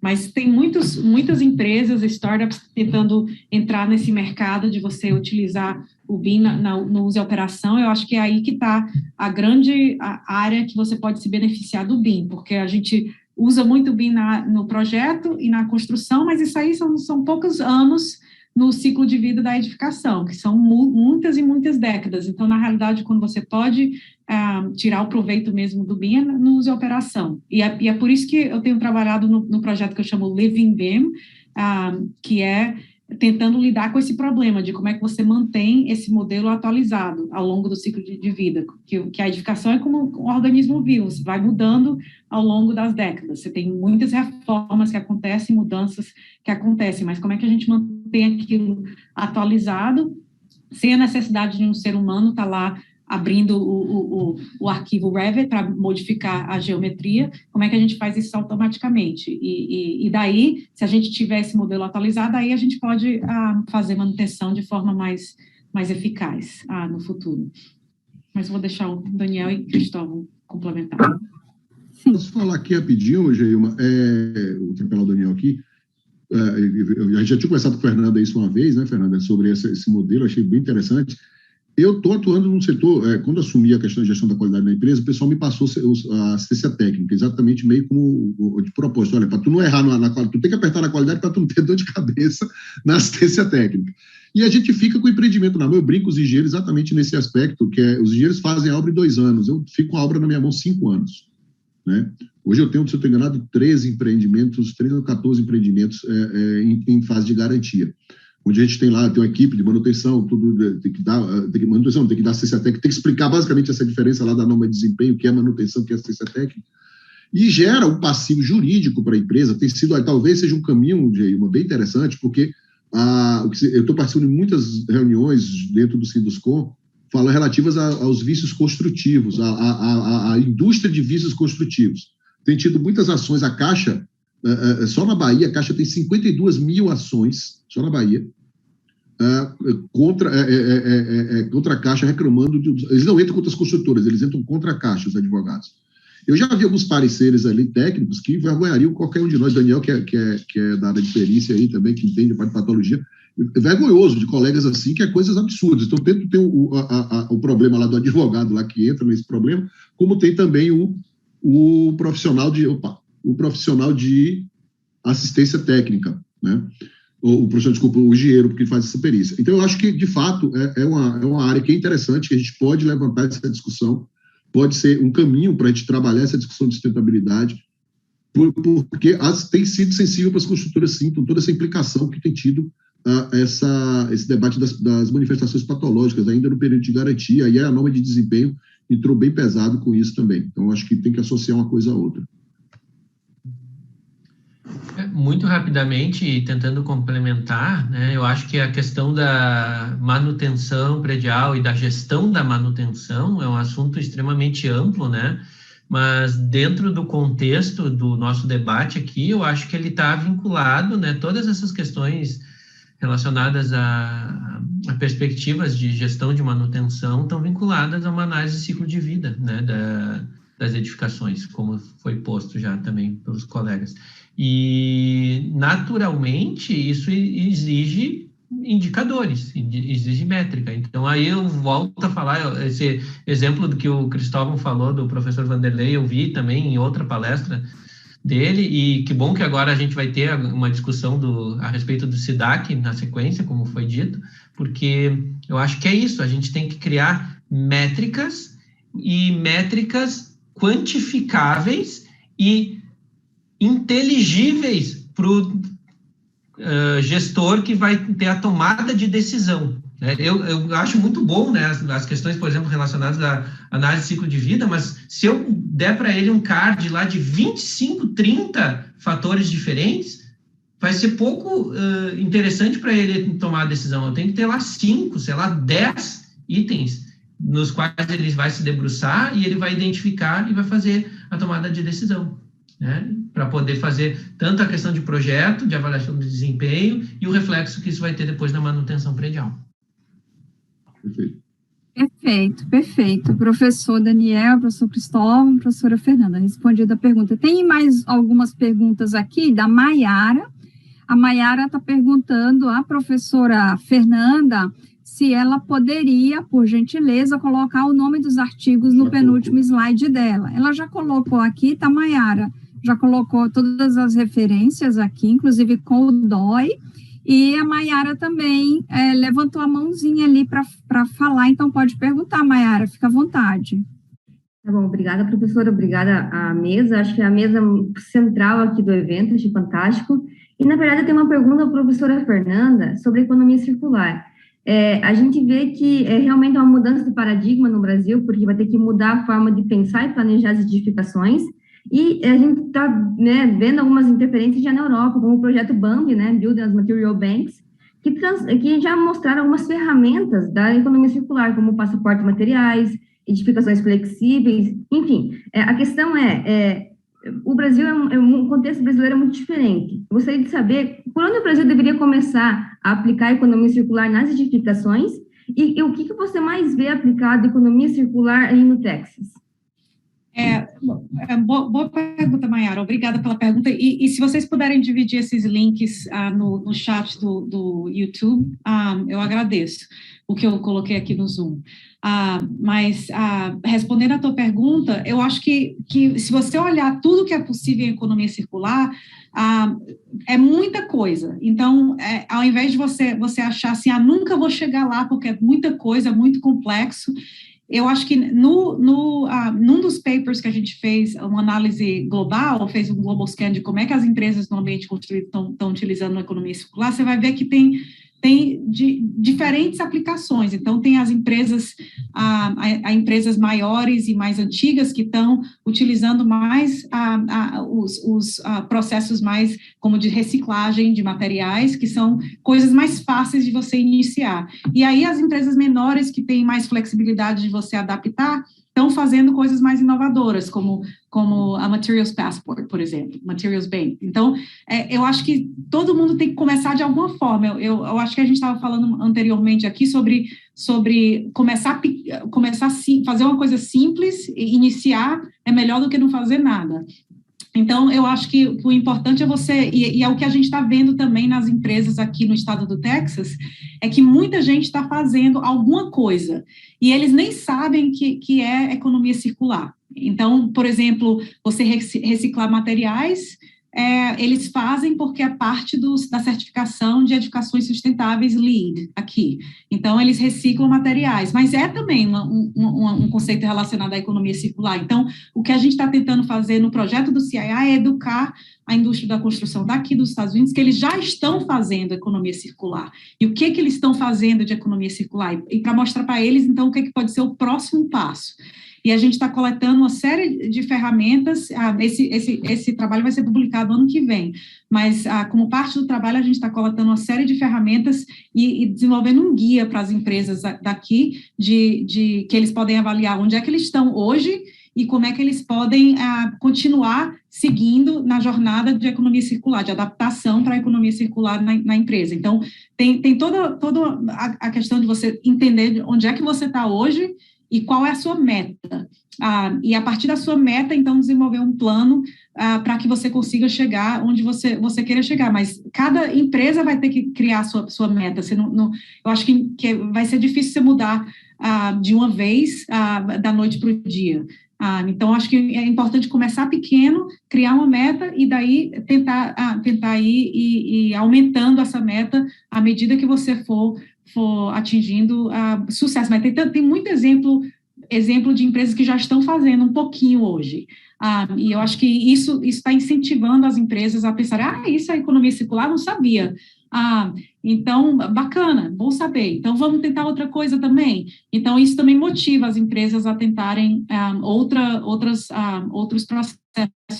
Mas tem muitas empresas, startups, tentando entrar nesse mercado de você utilizar o BIM no uso e operação. Eu acho que é aí que está a grande área que você pode se beneficiar do BIM, porque a gente usa muito o BIM no projeto e na construção, mas isso aí são poucos anos no ciclo de vida da edificação, que são muitas e muitas décadas. Então, na realidade, quando você pode tirar o proveito mesmo do BIM, no uso e operação. E é por isso que eu tenho trabalhado no projeto que eu chamo Living BIM, que é tentando lidar com esse problema de como é que você mantém esse modelo atualizado ao longo do ciclo de vida, que a edificação é como um organismo vivo, você vai mudando ao longo das décadas, você tem muitas reformas que acontecem, mudanças que acontecem, mas como é que a gente mantém aquilo atualizado, sem a necessidade de um ser humano estar lá abrindo o arquivo Revit para modificar a geometria, como é que a gente faz isso automaticamente? E daí, se a gente tiver esse modelo atualizado, aí a gente pode fazer manutenção de forma mais eficaz no futuro. Mas vou deixar o Daniel e o Cristóvão complementar.
Posso falar aqui rapidinho, Geilma? Vou interpelar o Daniel aqui. A gente já tinha conversado com o Fernando isso uma vez, né, Fernanda, sobre esse modelo, achei bem interessante. Eu estou atuando num setor, quando assumi a questão de gestão da qualidade da empresa, o pessoal me passou a assistência técnica, exatamente meio como de propósito. Olha, para tu não errar na qualidade, tu tem que apertar na qualidade para tu não ter dor de cabeça na assistência técnica. E a gente fica com o empreendimento na mão. Eu brinco os engenheiros exatamente nesse aspecto, que os engenheiros fazem a obra em 2 anos, eu fico com a obra na minha mão 5 anos. Né? Hoje eu tenho, se eu estou enganado, 13 ou 14 empreendimentos em fase de garantia, onde a gente tem lá, tem uma equipe de manutenção, tudo tem que dar manutenção, tem que dar assistência técnica, tem que explicar basicamente essa diferença lá da norma de desempenho, que é manutenção, que é assistência técnica, e gera um passivo jurídico para a empresa. Tem sido, talvez seja um caminho bem interessante, porque eu estou participando de muitas reuniões dentro do Sinduscom, relativas aos vícios construtivos, à indústria de vícios construtivos. Tem tido muitas ações, a Caixa, só na Bahia, a Caixa tem 52 mil ações, só na Bahia, contra a Caixa, reclamando eles não entram contra as construtoras, eles entram contra a Caixa, os advogados. Eu já vi alguns pareceres ali técnicos que envergonhariam qualquer um de nós. Daniel, que é da área de perícia aí também, que entende a parte de patologia, é vergonhoso de colegas assim, que é coisas absurdas. Então, tanto tem o problema lá do advogado lá que entra nesse problema, como tem também o profissional de assistência técnica, né? O engenheiro, porque faz essa perícia. Então, eu acho que, de fato, é uma área que é interessante, que a gente pode levantar essa discussão, pode ser um caminho para a gente trabalhar essa discussão de sustentabilidade, porque tem sido sensível para as construtoras, sim, com toda essa implicação que tem tido esse debate das manifestações patológicas, ainda no período de garantia, e a norma de desempenho entrou bem pesado com isso também. Então, acho que tem que associar uma coisa a outra.
Muito rapidamente, e tentando complementar, né, eu acho que a questão da manutenção predial e da gestão da manutenção é um assunto extremamente amplo, né? Mas dentro do contexto do nosso debate aqui, eu acho que ele está vinculado, né? Todas essas questões relacionadas a perspectivas de gestão de manutenção estão vinculadas a uma análise de ciclo de vida, né, das edificações, como foi posto já também pelos colegas. E, naturalmente, isso exige indicadores, exige métrica. Então, aí eu volto a falar, esse exemplo do que o Cristóvão falou, do professor Vanderlei, eu vi também em outra palestra dele, e que bom que agora a gente vai ter uma discussão a respeito do SIDAC na sequência, como foi dito, porque eu acho que é isso, a gente tem que criar métricas quantificáveis e inteligíveis para o gestor que vai ter a tomada de decisão. Né? Eu acho muito bom, né, as questões, por exemplo, relacionadas à análise de ciclo de vida, mas se eu der para ele um card lá de 25, 30 fatores diferentes, vai ser pouco interessante para ele tomar a decisão. Eu tenho que ter lá 5, 10 itens nos quais ele vai se debruçar e ele vai identificar e vai fazer a tomada de decisão, né? Para poder fazer tanto a questão de projeto, de avaliação de desempenho e o reflexo que isso vai ter depois na manutenção predial.
Perfeito. Professor Daniel, professor Cristóvão, professora Fernanda, respondida a pergunta. Tem mais algumas perguntas aqui da Maiara. A Maiara está perguntando à professora Fernanda se ela poderia, por gentileza, colocar o nome dos artigos no penúltimo slide dela. Ela já colocou aqui, tá, Maiara? Já colocou todas as referências aqui, inclusive com o DOI, e a Maiara também levantou a mãozinha ali para falar, então pode perguntar, Maiara, fica à vontade.
Tá bom, obrigada, professora, obrigada à mesa. Acho que é a mesa central aqui do evento, achei fantástico. E, na verdade, eu tenho uma pergunta para a professora Fernanda sobre economia circular. A gente vê que é realmente uma mudança de paradigma no Brasil, porque vai ter que mudar a forma de pensar e planejar as edificações, e a gente está, né, vendo algumas interferências já na Europa, como o projeto BAMB, né, Building as Material Banks, que já mostraram algumas ferramentas da economia circular, como o passaporte de materiais, edificações flexíveis, enfim. A questão o Brasil um contexto brasileiro é muito diferente. Eu gostaria de saber por onde o Brasil deveria começar a aplicar a economia circular nas edificações e o que você mais vê aplicado economia circular aí no Texas?
Boa pergunta, Mayara. Obrigada pela pergunta. E se vocês puderem dividir esses links no chat do YouTube, eu agradeço o que eu coloquei aqui no Zoom. Mas, respondendo à tua pergunta, eu acho que se você olhar tudo que é possível em economia circular, é muita coisa. Então, ao invés de você achar assim, nunca vou chegar lá porque é muita coisa, é muito complexo, eu acho que num dos papers que a gente fez, uma análise global, fez um global scan de como é que as empresas no ambiente construído estão utilizando a economia circular, você vai ver que tem diferentes aplicações. Então, tem as empresas, empresas maiores e mais antigas que estão utilizando mais os processos mais como de reciclagem de materiais, que são coisas mais fáceis de você iniciar. E aí, as empresas menores que têm mais flexibilidade de você adaptar, estão fazendo coisas mais inovadoras, como a Materials Passport, por exemplo, Materials Bank. Então, eu acho que todo mundo tem que começar de alguma forma. Eu acho que a gente estava falando anteriormente aqui sobre começar fazer uma coisa simples, iniciar é melhor do que não fazer nada. Então, eu acho que o importante é você, e é o que a gente está vendo também nas empresas aqui no estado do Texas, é que muita gente está fazendo alguma coisa, e eles nem sabem que é economia circular. Então, por exemplo, você reciclar materiais, eles fazem porque é parte da certificação de edificações sustentáveis LEED aqui. Então, eles reciclam materiais, mas é também um conceito relacionado à economia circular. Então, o que a gente está tentando fazer no projeto do CIA é educar a indústria da construção daqui dos Estados Unidos, que eles já estão fazendo economia circular. E o que eles estão fazendo de economia circular? E para mostrar para eles, então, o que pode ser o próximo passo. E a gente está coletando uma série de ferramentas, esse trabalho vai ser publicado ano que vem, mas como parte do trabalho a gente está coletando uma série de ferramentas e desenvolvendo um guia para as empresas daqui, que eles podem avaliar onde é que eles estão hoje e como é que eles podem continuar seguindo na jornada de economia circular, de adaptação para a economia circular na empresa. Então, tem toda a questão de você entender onde é que você está hoje e qual é a sua meta. E a partir da sua meta, então, desenvolver um plano para que você consiga chegar onde você queira chegar. Mas cada empresa vai ter que criar a sua meta. Eu acho que vai ser difícil você mudar de uma vez, da noite para o dia. Então, acho que é importante começar pequeno, criar uma meta e daí tentar ir aumentando essa meta à medida que você for atingindo sucesso. Mas tem muito exemplo de empresas que já estão fazendo um pouquinho hoje. E eu acho que isso está incentivando as empresas a pensar, isso é economia circular, não sabia. Então, bacana, bom saber. Então, vamos tentar outra coisa também. Então, isso também motiva as empresas a tentarem outros processos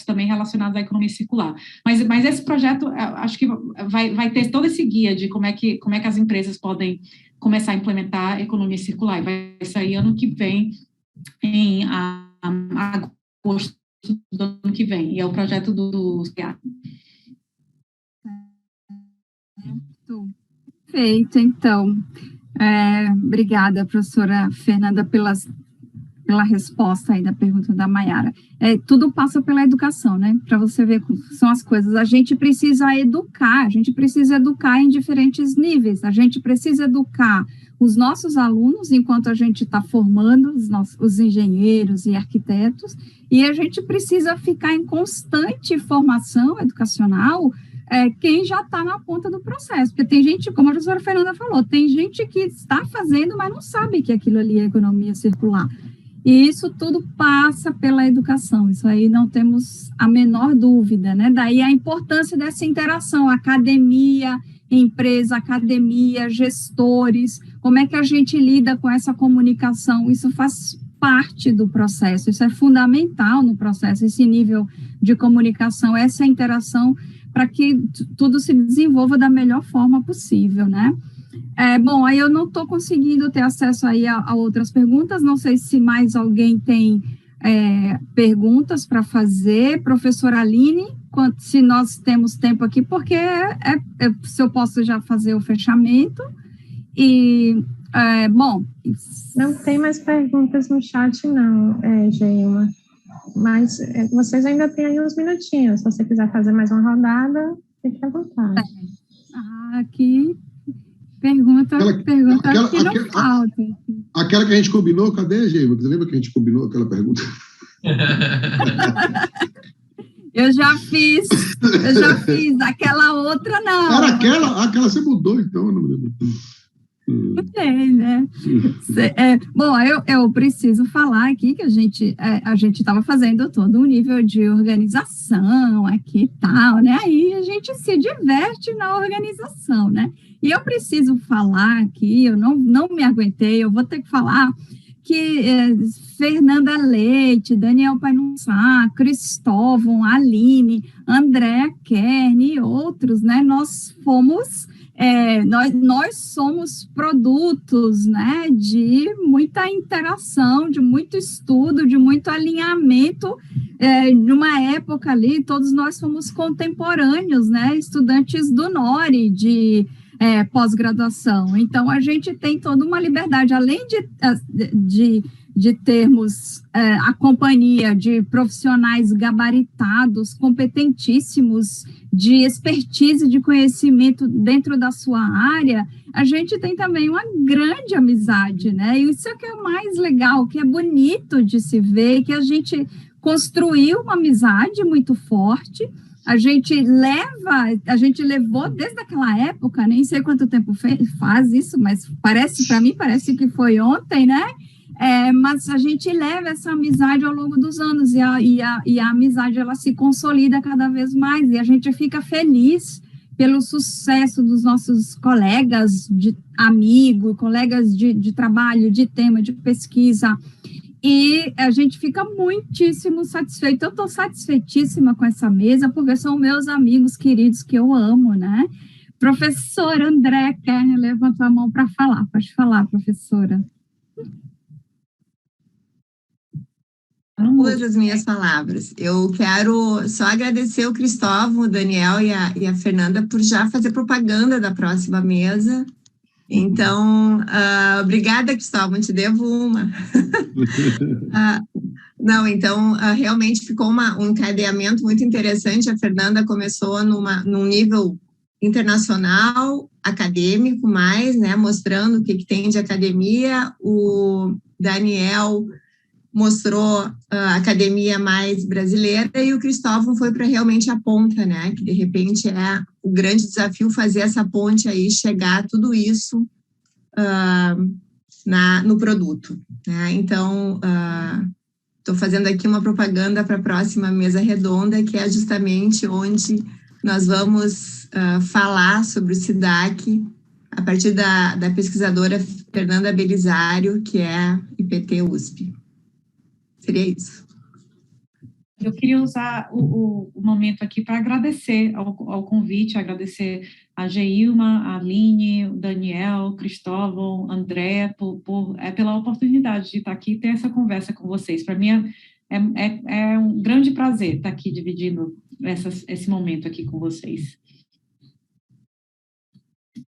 também relacionados à economia circular. Mas esse projeto, acho que vai ter todo esse guia de como é que as empresas podem começar a implementar a economia circular. E vai sair ano que vem, em agosto do ano que vem. E é o projeto do CIA.
Perfeito, então. Obrigada, professora Fernanda, pela resposta aí da pergunta da Mayara. Tudo passa pela educação, né? Para você ver como são as coisas. A gente precisa educar em diferentes níveis. A gente precisa educar os nossos alunos enquanto a gente está formando os engenheiros e arquitetos, e a gente precisa ficar em constante formação educacional quem já está na ponta do processo, porque tem gente, como a professora Fernanda falou, tem gente que está fazendo, mas não sabe que aquilo ali é economia circular. E isso tudo passa pela educação, isso aí não temos a menor dúvida, né? Daí a importância dessa interação, academia, empresa, academia, gestores, como é que a gente lida com essa comunicação, isso faz parte do processo, isso é fundamental no processo, esse nível de comunicação, essa interação, para que tudo se desenvolva da melhor forma possível, né? Bom, aí eu não estou conseguindo ter acesso aí a outras perguntas, não sei se mais alguém tem perguntas para fazer. Professora Aline, se nós temos tempo aqui, porque se eu posso já fazer o fechamento. E, bom...
Não tem mais perguntas no chat, não, Geilma. Mas vocês ainda têm aí uns minutinhos. Se você quiser fazer mais uma rodada, fique à vontade.
Aqui... Pergunta que não falta.
Aquela que a gente combinou, cadê, Geilma? Você lembra que a gente combinou aquela pergunta?
Eu já fiz. Aquela outra, não.
Era aquela você mudou, então, eu não me lembro.
Tem, né? Bom, eu preciso falar aqui que a gente estava fazendo todo um nível de organização aqui e tal, né? Aí a gente se diverte na organização, né? E eu preciso falar aqui, eu não me aguentei, eu vou ter que falar que Fernanda Leite, Daniel Painunçá, Cristóvão, Aline, André Kern e outros, né? Nós somos produtos, né, de muita interação, de muito estudo, de muito alinhamento, numa época ali, todos nós somos contemporâneos, né, estudantes do NORI, de pós-graduação, então a gente tem toda uma liberdade, além de termos a companhia de profissionais gabaritados, competentíssimos, de expertise, de conhecimento dentro da sua área, a gente tem também uma grande amizade, né? E isso é que é o mais legal, que é bonito de se ver, que a gente construiu uma amizade muito forte, a gente levou desde aquela época, nem sei quanto tempo faz isso, mas para mim parece que foi ontem, né? Mas a gente leva essa amizade ao longo dos anos e a amizade ela se consolida cada vez mais e a gente fica feliz pelo sucesso dos nossos colegas de amigo, colegas de trabalho, de tema, de pesquisa, e a gente fica muitíssimo satisfeito. Eu estou satisfeitíssima com essa mesa porque são meus amigos queridos que eu amo, né? Professora André Kern levantou a mão para falar. Pode falar, professora.
Duas as minhas palavras. Eu quero só agradecer o Cristóvão, o Daniel e a Fernanda por já fazer propaganda da próxima mesa. Então, obrigada, Cristóvão, te devo uma. Realmente ficou um encadeamento muito interessante. A Fernanda começou num nível internacional, acadêmico mais, né, mostrando o que tem de academia. O Daniel mostrou a academia mais brasileira e o Cristóvão foi para realmente a ponta, né, que de repente é o grande desafio fazer essa ponte aí, chegar tudo isso no produto, né? Então, estou fazendo aqui uma propaganda para a próxima mesa redonda, que é justamente onde nós vamos falar sobre o SIDAC a partir da pesquisadora Fernanda Belisário, que é IPT USP. Seria isso.
Eu queria usar o momento aqui para agradecer ao convite, agradecer a Geilma, a Aline, o Daniel, Cristóvão, André, pela oportunidade de estar aqui e ter essa conversa com vocês. Para mim é um grande prazer estar aqui dividindo esse momento aqui com vocês.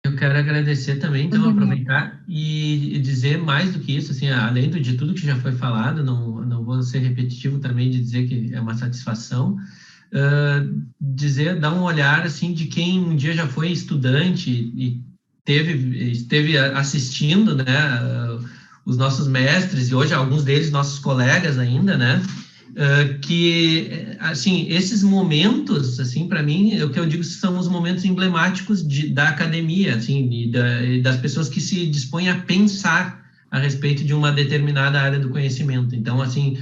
Eu quero agradecer também, então aproveitar e dizer mais do que isso, assim, além de tudo que já foi falado, não vou ser repetitivo também de dizer que é uma satisfação, dar um olhar, assim, de quem um dia já foi estudante e esteve assistindo, né, os nossos mestres, e hoje alguns deles nossos colegas ainda, né, que, assim, esses momentos, assim, para mim, o que eu digo são os momentos emblemáticos da academia, assim, e das pessoas que se dispõem a pensar a respeito de uma determinada área do conhecimento. Então, assim,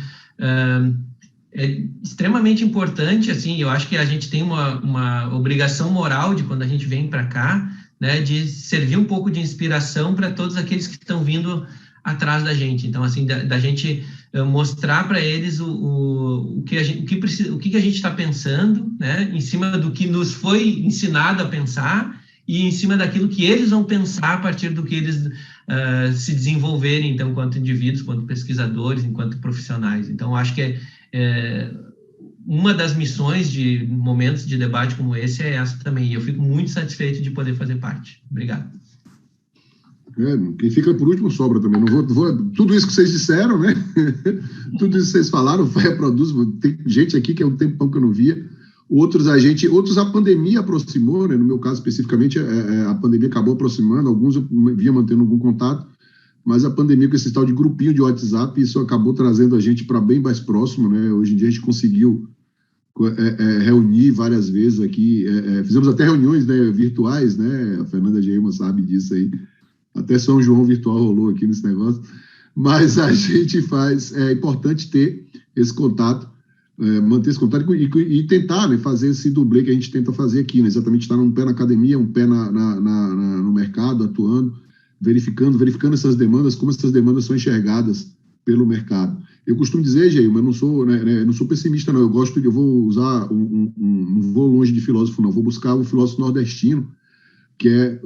é extremamente importante, assim, eu acho que a gente tem uma obrigação moral de quando a gente vem para cá, né, de servir um pouco de inspiração para todos aqueles que estão vindo atrás da gente. Então, assim, da gente mostrar para eles o que a gente está pensando, né, em cima do que nos foi ensinado a pensar e em cima daquilo que eles vão pensar a partir do que eles se desenvolverem, então, enquanto indivíduos, enquanto pesquisadores, enquanto profissionais. Então, acho que uma das missões de momentos de debate como esse é essa também, e eu fico muito satisfeito de poder fazer parte. Obrigado.
Quem fica por último sobra também. Não vou tudo isso que vocês disseram, né? Tudo isso que vocês falaram, reproduz. Tem gente aqui que é um tempão que eu não via. Outros a pandemia aproximou, né? No meu caso especificamente, a pandemia acabou aproximando, alguns eu via mantendo algum contato, mas a pandemia com esse tal de grupinho de WhatsApp, isso acabou trazendo a gente para bem mais próximo, né? Hoje em dia a gente conseguiu reunir várias vezes aqui, fizemos até reuniões, né, virtuais, né? A Fernanda Geima sabe disso aí. Até São João virtual rolou aqui nesse negócio, mas a gente é importante ter esse contato, manter esse contato e tentar, né, fazer esse dublê que a gente tenta fazer aqui, né, exatamente estar um pé na academia, um pé no mercado, atuando, verificando essas demandas, como essas demandas são enxergadas pelo mercado. Eu costumo dizer, Geima, eu não sou pessimista, não, eu vou usar, não vou longe de filósofo, não, vou buscar o filósofo nordestino, que é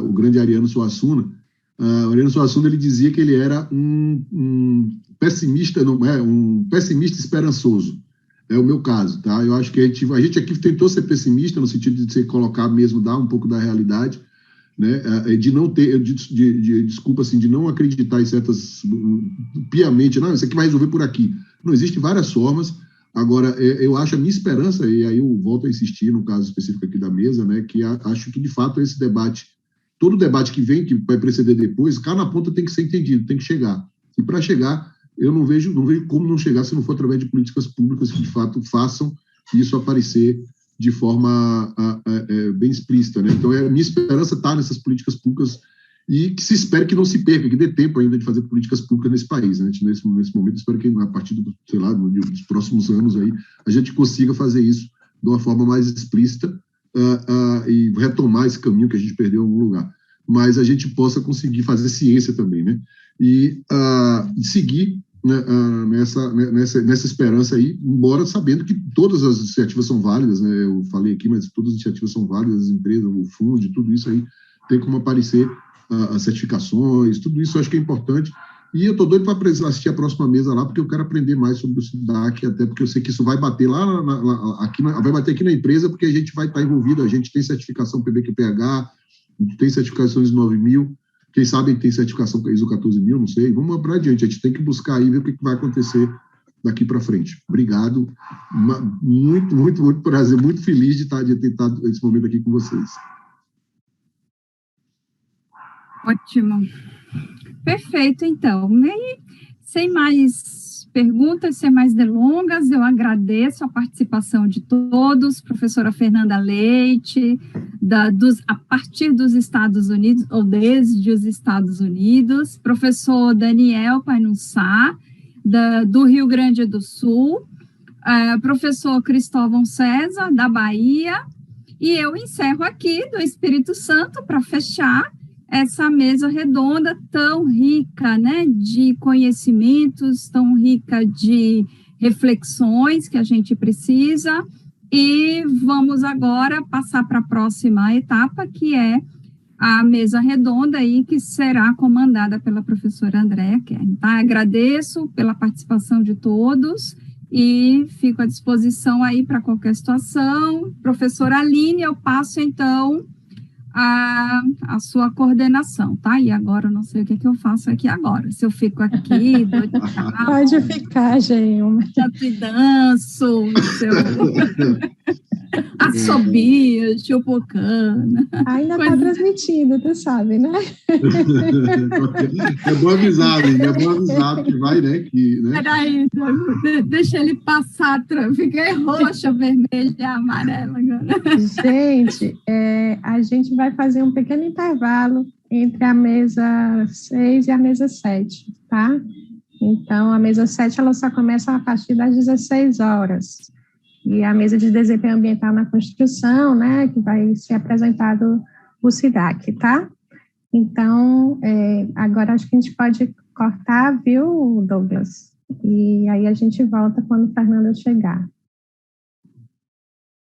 o grande Ariano Suassuna. O Ariano Suassuna, ele dizia que ele era um pessimista, um pessimista esperançoso. É o meu caso, tá? Eu acho que a gente aqui tentou ser pessimista no sentido de se colocar mesmo, dar um pouco da realidade, né? De não ter, desculpa, assim, de não acreditar em certas, piamente, não, isso aqui vai resolver por aqui. Não, existem várias formas. Agora, eu acho a minha esperança, e aí eu volto a insistir no caso específico aqui da mesa, né, que acho que, de fato, esse debate, todo debate que vem, que vai preceder depois, cá na ponta tem que ser entendido, tem que chegar. E para chegar, eu não vejo como não chegar se não for através de políticas públicas que, de fato, façam isso aparecer de forma bem explícita, né? Então, a minha esperança está nessas políticas públicas e que se espere que não se perca, que dê tempo ainda de fazer políticas públicas nesse país, né? Nesse momento, espero que a partir dos próximos anos aí, a gente consiga fazer isso de uma forma mais explícita e retomar esse caminho que a gente perdeu em algum lugar. Mas a gente possa conseguir fazer ciência também, né? E seguir, né, nessa esperança aí, embora sabendo que todas as iniciativas são válidas, né? Eu falei aqui, mas todas as iniciativas são válidas, as empresas, o fundo, tudo isso aí tem como aparecer as certificações, tudo isso eu acho que é importante. E eu estou doido para assistir a próxima mesa lá, porque eu quero aprender mais sobre o SIDAC, até porque eu sei que isso vai bater vai bater aqui na empresa, porque a gente vai estar envolvido, a gente tem certificação PBQPH, a gente tem certificações 9000, quem sabe tem certificação ISO 14000, não sei. Vamos para adiante, a gente tem que buscar aí, ver o que vai acontecer daqui para frente. Obrigado, muito, muito, muito prazer, muito feliz de ter estado esse momento aqui com vocês.
Ótimo. Perfeito, então. E, sem mais perguntas, sem mais delongas, eu agradeço a participação de todos, professora Fernanda Leite, a partir dos Estados Unidos, ou desde os Estados Unidos, professor Daniel Painussá, do Rio Grande do Sul, professor Cristóvão César, da Bahia, e eu encerro aqui do Espírito Santo para fechar essa mesa redonda tão rica, né, de conhecimentos, tão rica de reflexões que a gente precisa, e vamos agora passar para a próxima etapa, que é a mesa redonda aí, que será comandada pela professora Andréa Kern, tá? Agradeço pela participação de todos e fico à disposição aí para qualquer situação. Professora Aline, eu passo, então, a sua coordenação, tá? E agora eu não sei o que eu faço aqui agora. Se eu fico aqui,
pode ficar, Geima.
Canto e danço, assobio, chupocana.
Ainda está transmitindo, tu sabe, né?
É bom avisar, Aline, é bom avisar que vai, né?
Peraí, deixa ele passar, fiquei roxa, vermelha e amarela agora.
Gente, a gente vai fazer um pequeno intervalo entre a mesa 6 e a mesa 7, tá? Então, a mesa 7, ela só começa a partir das 16 horas. E a mesa de desempenho ambiental na construção, né, que vai ser apresentado o SIDAC, tá? Então, agora acho que a gente pode cortar, viu, Douglas? E aí a gente volta quando o Fernando chegar.